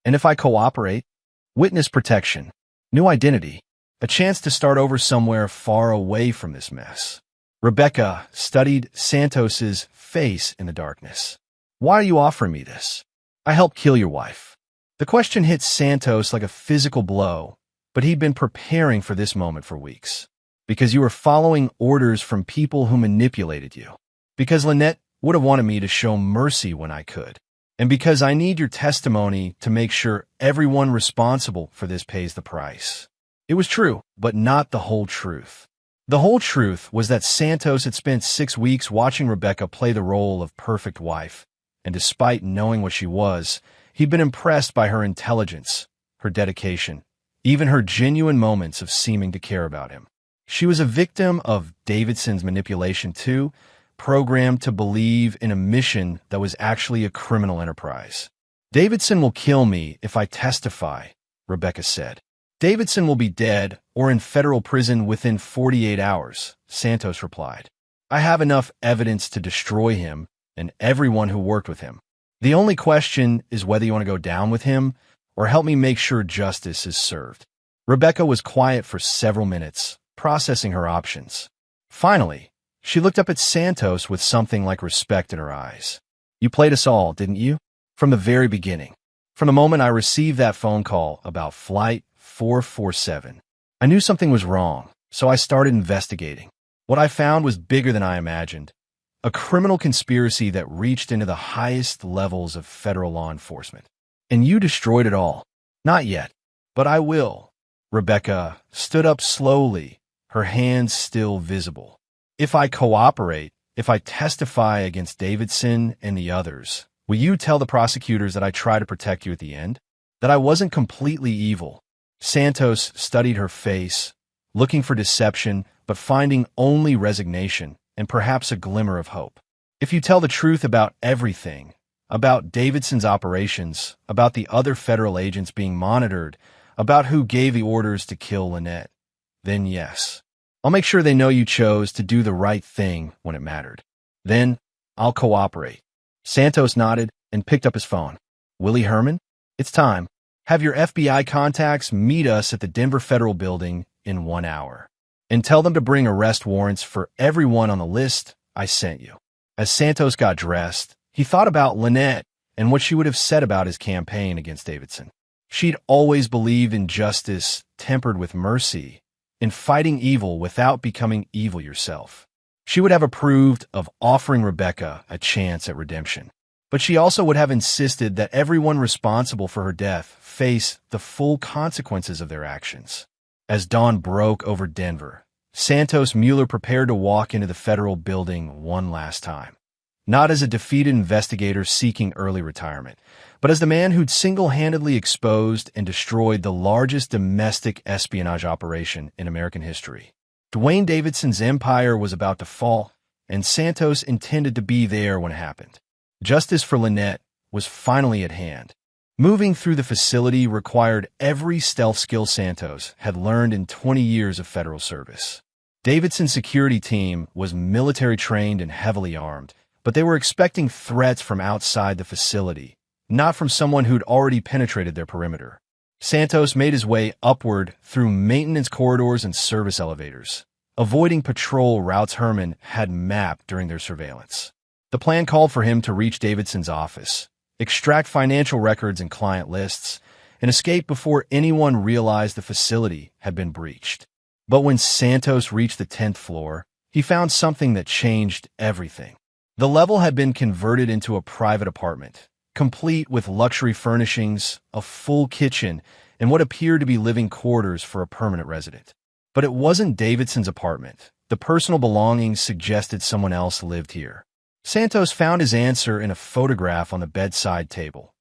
And if I cooperate, witness protection, new identity, a chance to start over somewhere far away from this mess." Rebecca studied Santos's face in the darkness. "Why are you offering me this?" "I helped kill your wife." The question hit Santos like a physical blow, but he'd been preparing for this moment for weeks. "Because you were following orders from people who manipulated you. Because Lynette would have wanted me to show mercy when I could. And because I need your testimony to make sure everyone responsible for this pays the price." It was true, but not the whole truth. The whole truth was that Santos had spent 6 weeks watching Rebecca play the role of perfect wife, and despite knowing what she was, he'd been impressed by her intelligence, her dedication, even her genuine moments of seeming to care about him. She was a victim of Davidson's manipulation too, programmed to believe in a mission that was actually a criminal enterprise. "Davidson will kill me if I testify," Rebecca said. "Davidson will be dead or in federal prison within 48 hours, Santos replied. "I have enough evidence to destroy him and everyone who worked with him. The only question is whether you want to go down with him or help me make sure justice is served." Rebecca was quiet for several minutes, processing her options. Finally, she looked up at Santos with something like respect in her eyes. "You played us all, didn't you? From the very beginning. From the moment I received that phone call about Flight 447. I knew something was wrong, so I started investigating. What I found was bigger than I imagined. A criminal conspiracy that reached into the highest levels of federal law enforcement. And you destroyed it all." "Not yet, but I will." Rebecca stood up slowly, her hands still visible. "If I cooperate, if I testify against Davidson and the others, will you tell the prosecutors that I try to protect you at the end? That I wasn't completely evil?" Santos studied her face, looking for deception, but finding only resignation and perhaps a glimmer of hope. "If you tell the truth about everything, about Davidson's operations, about the other federal agents being monitored, about who gave the orders to kill Lynette, then yes. I'll make sure they know you chose to do the right thing when it mattered. Then I'll cooperate. Santos nodded and picked up his phone. Willie Herman? It's time. Have your FBI contacts meet us at the Denver Federal Building in 1 hour. And tell them to bring arrest warrants for everyone on the list I sent you. As Santos got dressed, he thought about Lynette and what she would have said about his campaign against Davidson. She'd always believed in justice tempered with mercy, in fighting evil without becoming evil yourself. She would have approved of offering Rebecca a chance at redemption. But she also would have insisted that everyone responsible for her death face the full consequences of their actions. As dawn broke over Denver, Santos Mueller prepared to walk into the federal building one last time. Not as a defeated investigator seeking early retirement, but as the man who'd single-handedly exposed and destroyed the largest domestic espionage operation in American history. Dwayne Davidson's empire was about to fall, and Santos intended to be there when it happened. Justice for Lynette was finally at hand. Moving through the facility required every stealth skill Santos had learned in 20 years of federal service. Davidson's security team was military-trained and heavily armed, but they were expecting threats from outside the facility, not from someone who'd already penetrated their perimeter. Santos made his way upward through maintenance corridors and service elevators, avoiding patrol routes Herman had mapped during their surveillance. The plan called for him to reach Davidson's office, extract financial records and client lists, and escape before anyone realized the facility had been breached. But when Santos reached the 10th floor, he found something that changed everything. The level had been converted into a private apartment, complete with luxury furnishings, a full kitchen, and what appeared to be living quarters for a permanent resident. But it wasn't Davidson's apartment. The personal belongings suggested someone else lived here. Santos found his answer in a photograph on the bedside table.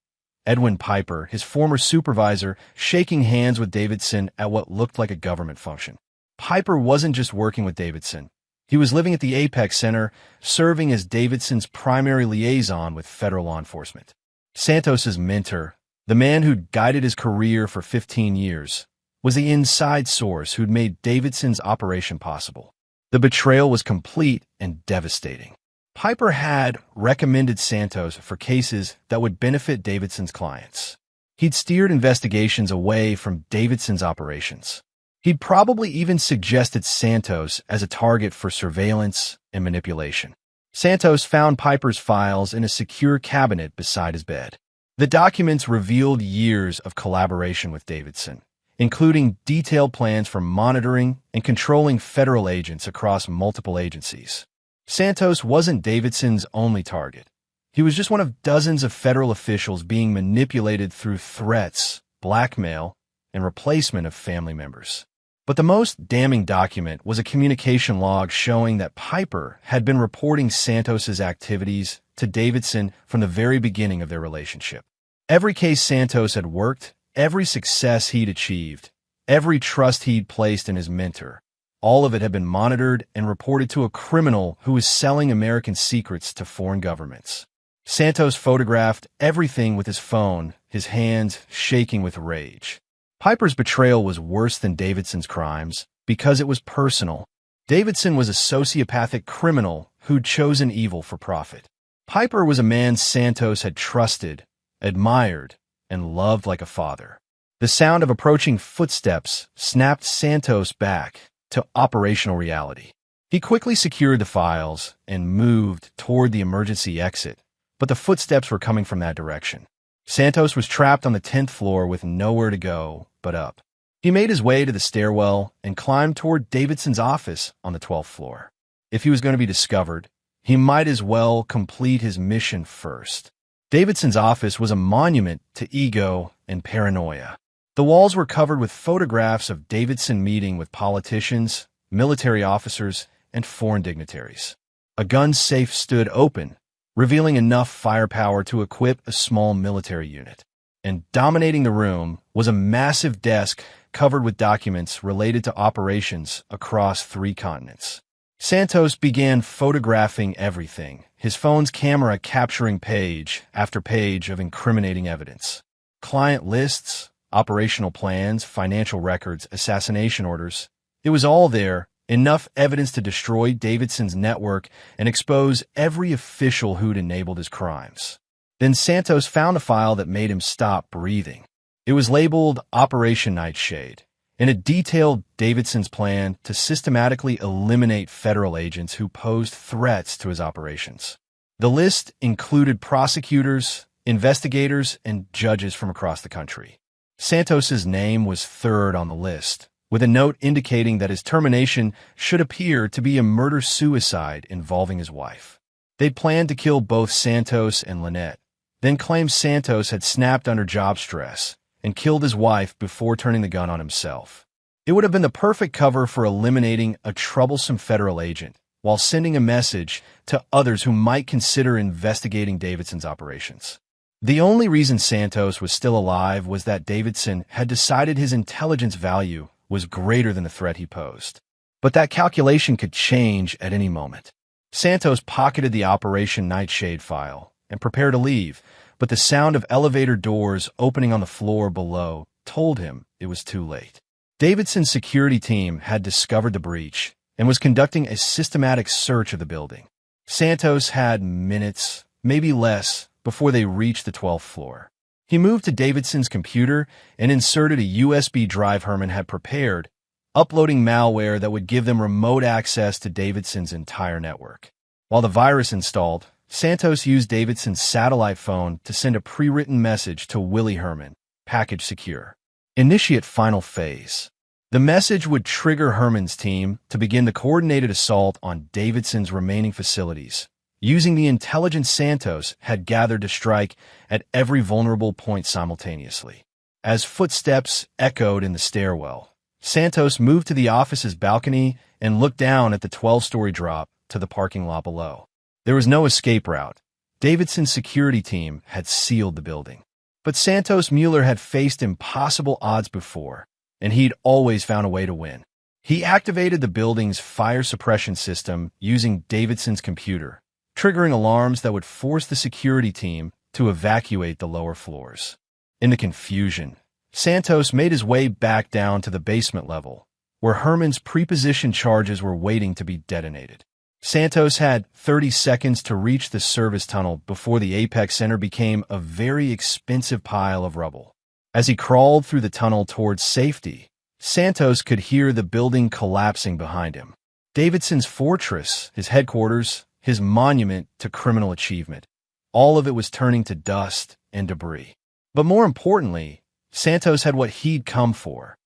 Edwin Piper, his former supervisor, shaking hands with Davidson at what looked like a government function. Piper wasn't just working with Davidson. He was living at the Apex Center, serving as Davidson's primary liaison with federal law enforcement. Santos's mentor, the man who'd guided his career for 15 years, was the inside source who'd made Davidson's operation possible. The betrayal was complete and devastating. Piper had recommended Santos for cases that would benefit Davidson's clients. He'd steered investigations away from Davidson's operations. He'd probably even suggested Santos as a target for surveillance and manipulation. Santos found Piper's files in a secure cabinet beside his bed. The documents revealed years of collaboration with Davidson, including detailed plans for monitoring and controlling federal agents across multiple agencies. Santos wasn't Davidson's only target. He was just one of dozens of federal officials being manipulated through threats, blackmail, and replacement of family members. But the most damning document was a communication log showing that Piper had been reporting Santos's activities to Davidson from the very beginning of their relationship. Every case Santos had worked, every success he'd achieved, every trust he'd placed in his mentor, all of it had been monitored and reported to a criminal who was selling American secrets to foreign governments. Santos photographed everything with his phone, his hands shaking with rage. Piper's betrayal was worse than Davidson's crimes because it was personal. Davidson was a sociopathic criminal who'd chosen evil for profit. Piper was a man Santos had trusted, admired, and loved like a father. The sound of approaching footsteps snapped Santos back to operational reality. He quickly secured the files and moved toward the emergency exit, but the footsteps were coming from that direction. Santos was trapped on the 10th floor with nowhere to go but up. He made his way to the stairwell and climbed toward Davidson's office on the 12th floor. If he was going to be discovered, he might as well complete his mission first. Davidson's office was a monument to ego and paranoia. The walls were covered with photographs of Davidson meeting with politicians, military officers, and foreign dignitaries. A gun safe stood open, revealing enough firepower to equip a small military unit. And dominating the room was a massive desk covered with documents related to operations across 3 continents. Santos began photographing everything, his phone's camera capturing page after page of incriminating evidence. Client lists, operational plans, financial records, assassination orders. It was all there enough evidence to destroy Davidson's network and expose every official who'd enabled his crimes. Then Santos found a file that made him stop breathing. It was labeled Operation Nightshade, and it detailed Davidson's plan to systematically eliminate federal agents who posed threats to his operations. The list included prosecutors, investigators, and judges from across the country. Santos's name was third on the list, with a note indicating that his termination should appear to be a murder-suicide involving his wife. They'd planned to kill both Santos and Lynette, then claimed Santos had snapped under job stress and killed his wife before turning the gun on himself. It would have been the perfect cover for eliminating a troublesome federal agent while sending a message to others who might consider investigating Davidson's operations. The only reason Santos was still alive was that Davidson had decided his intelligence value was greater than the threat he posed. But that calculation could change at any moment. Santos pocketed the Operation Nightshade file and prepared to leave, but the sound of elevator doors opening on the floor below told him it was too late. Davidson's security team had discovered the breach and was conducting a systematic search of the building. Santos had minutes, maybe less, before they reached the 12th floor. He moved to Davidson's computer and inserted a USB drive Herman had prepared, uploading malware that would give them remote access to Davidson's entire network. While the virus installed, Santos used Davidson's satellite phone to send a pre-written message to Willie Herman, package secure. Initiate final phase. The message would trigger Herman's team to begin the coordinated assault on Davidson's remaining facilities, using the intelligence Santos had gathered to strike at every vulnerable point simultaneously. As footsteps echoed in the stairwell, Santos moved to the office's balcony and looked down at the 12-story drop to the parking lot below. There was no escape route. Davidson's security team had sealed the building. But Santos Mueller had faced impossible odds before, and he'd always found a way to win. He activated the building's fire suppression system using Davidson's computer, triggering alarms that would force the security team to evacuate the lower floors. In the confusion, Santos made his way back down to the basement level, where Herman's prepositioned charges were waiting to be detonated. Santos had 30 seconds to reach the service tunnel before the Apex Center became a very expensive pile of rubble. As he crawled through the tunnel towards safety, Santos could hear the building collapsing behind him. Davidson's fortress, his headquarters, his monument to criminal achievement, all of it was turning to dust and debris. But more importantly, Santos had what he'd come for,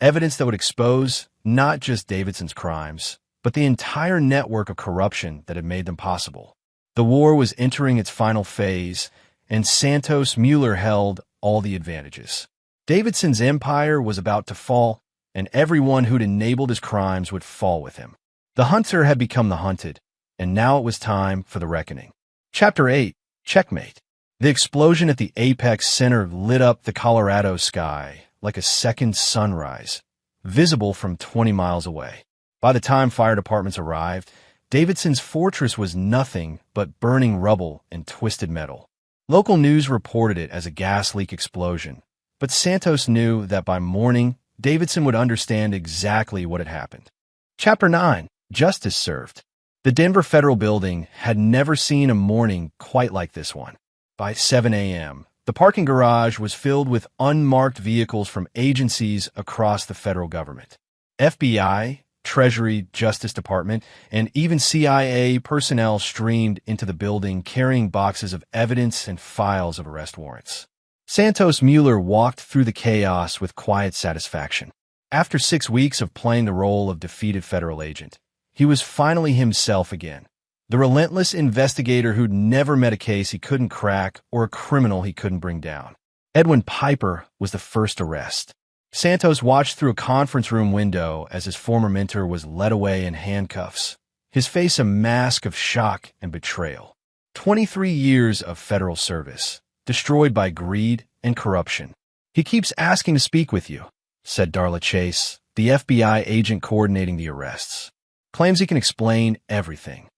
evidence that would expose not just Davidson's crimes, but the entire network of corruption that had made them possible. The war was entering its final phase, and Santos Mueller held all the advantages. Davidson's empire was about to fall, and everyone who'd enabled his crimes would fall with him. The hunter had become the hunted, and now it was time for the reckoning. Chapter 8, Checkmate. The explosion at the Apex Center lit up the Colorado sky like a second sunrise, visible from 20 miles away. By the time fire departments arrived, Davidson's fortress was nothing but burning rubble and twisted metal. Local news reported it as a gas leak explosion, but Santos knew that by morning, Davidson would understand exactly what had happened. Chapter 9, Justice Served. The Denver Federal Building had never seen a morning quite like this one. By 7 a.m., the parking garage was filled with unmarked vehicles from agencies across the federal government. FBI, Treasury, Justice Department, and even CIA personnel streamed into the building carrying boxes of evidence and files of arrest warrants. Santos Mueller walked through the chaos with quiet satisfaction. After 6 weeks of playing the role of defeated federal agent, he was finally himself again, the relentless investigator who'd never met a case he couldn't crack or a criminal he couldn't bring down. Edwin Piper was the first arrest. Santos watched through a conference room window as his former mentor was led away in handcuffs, his face a mask of shock and betrayal. 23 years of federal service, destroyed by greed and corruption. "He keeps asking to speak with you," said Darla Chase, the FBI agent coordinating the arrests. "Claims he can explain everything."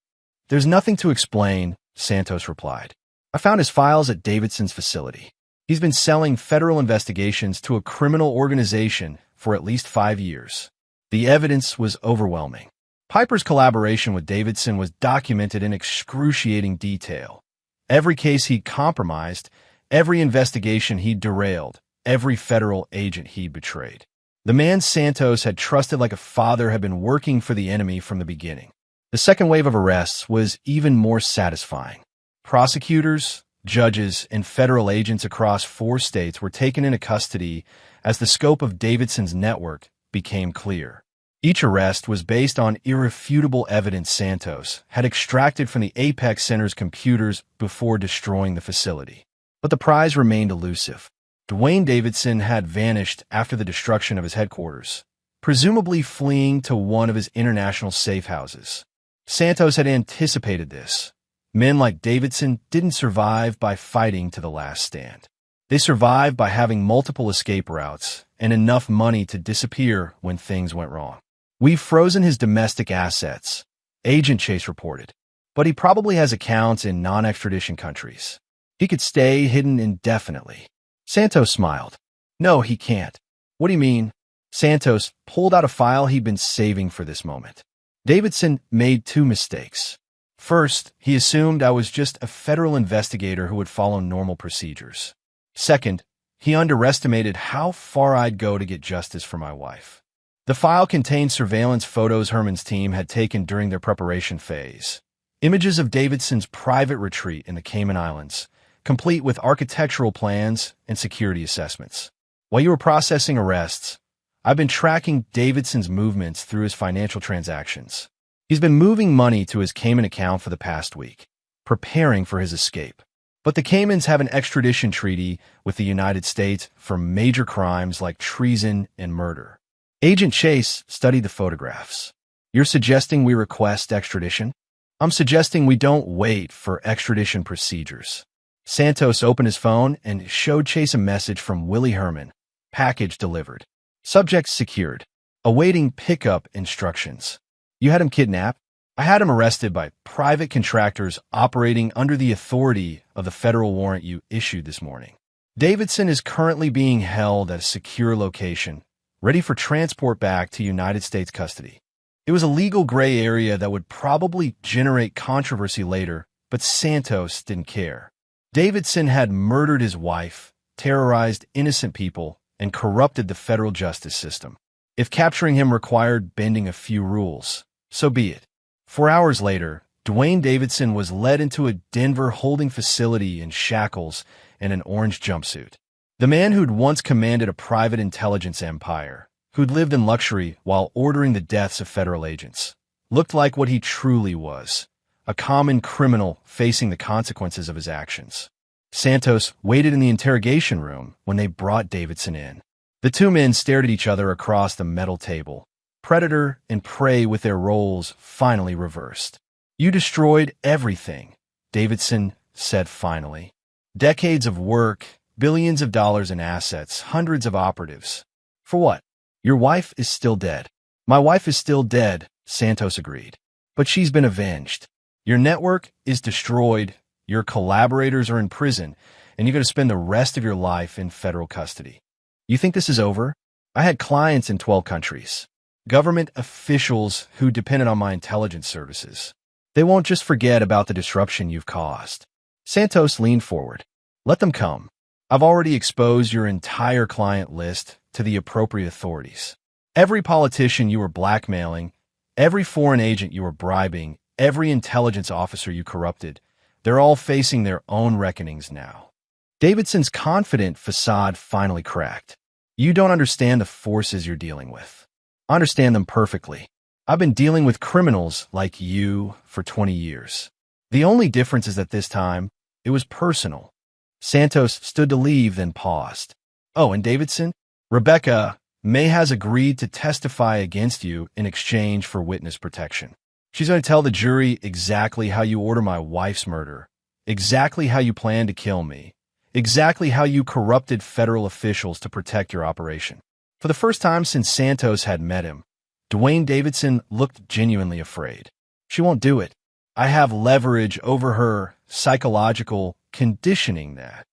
"There's nothing to explain," Santos replied. "I found his files at Davidson's facility. He's been selling federal investigations to a criminal organization for at least 5 years. The evidence was overwhelming. Piper's collaboration with Davidson was documented in excruciating detail. Every case he'd compromised, every investigation he'd derailed, every federal agent he'd betrayed. The man Santos had trusted like a father had been working for the enemy from the beginning. The second wave of arrests was even more satisfying. Prosecutors, judges, and federal agents across 4 states were taken into custody as the scope of Davidson's network became clear. Each arrest was based on irrefutable evidence Santos had extracted from the Apex Center's computers before destroying the facility. But the prize remained elusive. Dwayne Davidson had vanished after the destruction of his headquarters, presumably fleeing to one of his international safe houses. Santos had anticipated this. Men like Davidson didn't survive by fighting to the last stand. They survived by having multiple escape routes and enough money to disappear when things went wrong. "We've frozen his domestic assets," Agent Chase reported, "but he probably has accounts in non-extradition countries. He could stay hidden indefinitely." Santos smiled. "No, he can't." "What do you mean?" Santos pulled out a file he'd been saving for this moment. Davidson made 2 mistakes. First, he assumed I was just a federal investigator who would follow normal procedures. Second, he underestimated how far I'd go to get justice for my wife. The file contained surveillance photos Herman's team had taken during their preparation phase. Images of Davidson's private retreat in the Cayman Islands, complete with architectural plans and security assessments. While you were processing arrests, I've been tracking Davidson's movements through his financial transactions. He's been moving money to his Cayman account for the past week, preparing for his escape. But the Caymans have an extradition treaty with the United States for major crimes like treason and murder. Agent Chase studied the photographs. "You're suggesting we request extradition?" "I'm suggesting we don't wait for extradition procedures." Santos opened his phone and showed Chase a message from Willie Herman. "Package delivered. Subject secured. Awaiting pickup instructions." "You had him kidnapped?" "I had him arrested by private contractors operating under the authority of the federal warrant you issued this morning. Davidson is currently being held at a secure location, ready for transport back to United States custody." It was a legal gray area that would probably generate controversy later, but Santos didn't care. Davidson had murdered his wife, terrorized innocent people, and corrupted the federal justice system. If capturing him required bending a few rules, so be it. 4 hours later, Dwayne Davidson was led into a Denver holding facility in shackles and an orange jumpsuit. The man who'd once commanded a private intelligence empire, who'd lived in luxury while ordering the deaths of federal agents, looked like what he truly was, a common criminal facing the consequences of his actions. Santos waited in the interrogation room when they brought Davidson in. The 2 men stared at each other across the metal table, predator and prey with their roles finally reversed. "You destroyed everything," Davidson said finally. "Decades of work, billions of dollars in assets, hundreds of operatives. For what? Your wife is still dead." "My wife is still dead," Santos agreed. "But she's been avenged. Your network is destroyed, your collaborators are in prison, and you're going to spend the rest of your life in federal custody. You think this is over? I had clients in 12 countries. Government officials who depended on my intelligence services. They won't just forget about the disruption you've caused." Santos leaned forward. "Let them come. I've already exposed your entire client list to the appropriate authorities. Every politician you were blackmailing, every foreign agent you were bribing, every intelligence officer you corrupted, they're all facing their own reckonings now." Davidson's confident facade finally cracked. "You don't understand the forces you're dealing with. I understand them perfectly. I've been dealing with criminals like you for 20 years. The only difference is that this time, it was personal." Santos stood to leave, then paused. "Oh, and Davidson? Rebecca May has agreed to testify against you in exchange for witness protection. She's going to tell the jury exactly how you order my wife's murder, exactly how you plan to kill me, exactly how you corrupted federal officials to protect your operation." For the first time since Santos had met him, Dwayne Davidson looked genuinely afraid. "She won't do it. I have leverage over her psychological conditioning that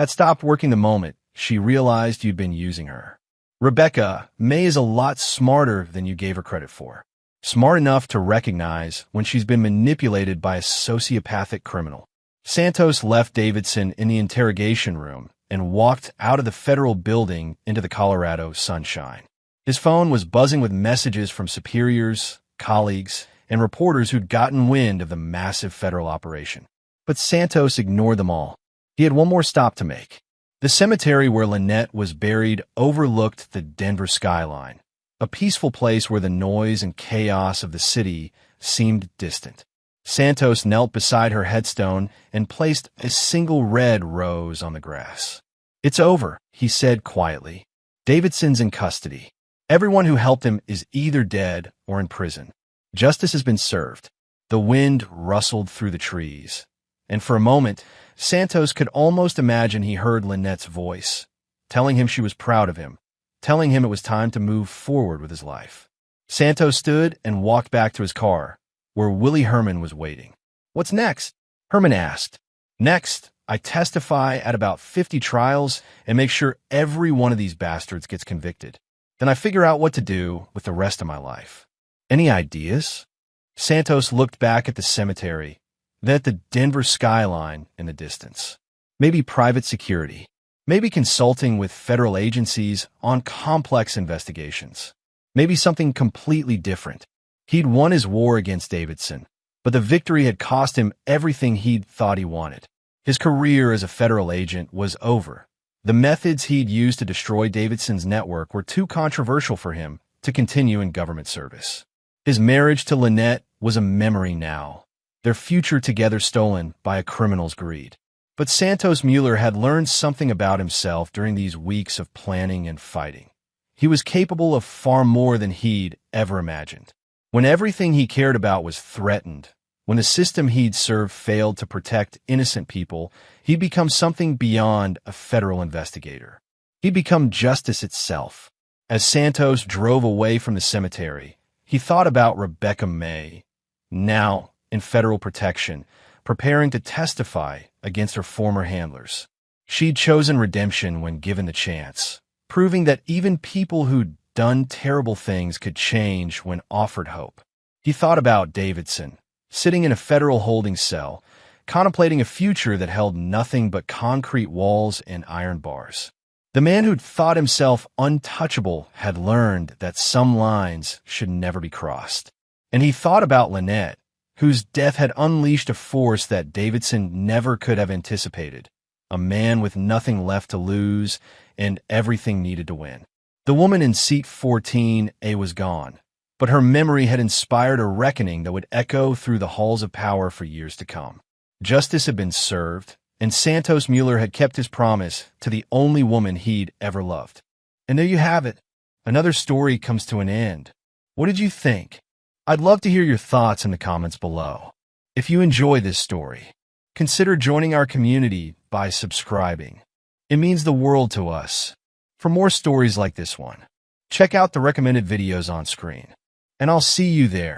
stopped working the moment she realized you'd been using her. Rebecca May is a lot smarter than you gave her credit for. smart enough to recognize when she's been manipulated by a sociopathic criminal. Santos left Davidson in the interrogation room and walked out of the federal building into the Colorado sunshine. His phone was buzzing with messages from superiors, colleagues, and reporters who'd gotten wind of the massive federal operation. But Santos ignored them all. He had one more stop to make. The cemetery where Lynette was buried overlooked the Denver skyline, a peaceful place where the noise and chaos of the city seemed distant. Santos knelt beside her headstone and placed a single red rose on the grass. "It's over," he said quietly. "Davidson's in custody. Everyone who helped him is either dead or in prison. Justice has been served." The wind rustled through the trees, and for a moment, Santos could almost imagine he heard Lynette's voice, telling him she was proud of him, telling him it was time to move forward with his life. Santos stood and walked back to his car, where Willie Herman was waiting. "What's next?" Herman asked. "Next, I testify at about 50 trials and make sure every one of these bastards gets convicted. Then I figure out what to do with the rest of my life." "Any ideas?" Santos looked back at the cemetery, then at the Denver skyline in the distance. Maybe private security. Maybe consulting with federal agencies on complex investigations. Maybe something completely different. He'd won his war against Davidson, but the victory had cost him everything he'd thought he wanted. His career as a federal agent was over. The methods he'd used to destroy Davidson's network were too controversial for him to continue in government service. His marriage to Lynette was a memory now, their future together stolen by a criminal's greed. But Santos Mueller had learned something about himself during these weeks of planning and fighting. He was capable of far more than he'd ever imagined. When everything he cared about was threatened, when the system he'd served failed to protect innocent people, he'd become something beyond a federal investigator. He'd become justice itself. As Santos drove away from the cemetery, he thought about Rebecca May, now in federal protection, preparing to testify against her former handlers. She'd chosen redemption when given the chance, proving that even people who'd done terrible things could change when offered hope. He thought about Davidson, sitting in a federal holding cell, contemplating a future that held nothing but concrete walls and iron bars. The man who'd thought himself untouchable had learned that some lines should never be crossed. And he thought about Lynette, whose death had unleashed a force that Davidson never could have anticipated, a man with nothing left to lose and everything needed to win. The woman in seat 14A was gone, but her memory had inspired a reckoning that would echo through the halls of power for years to come. Justice had been served, and Santos Mueller had kept his promise to the only woman he'd ever loved. And there you have it. Another story comes to an end. What did you think? I'd love to hear your thoughts in the comments below. If you enjoy this story, consider joining our community by subscribing. It means the world to us. For more stories like this one, check out the recommended videos on screen, and I'll see you there.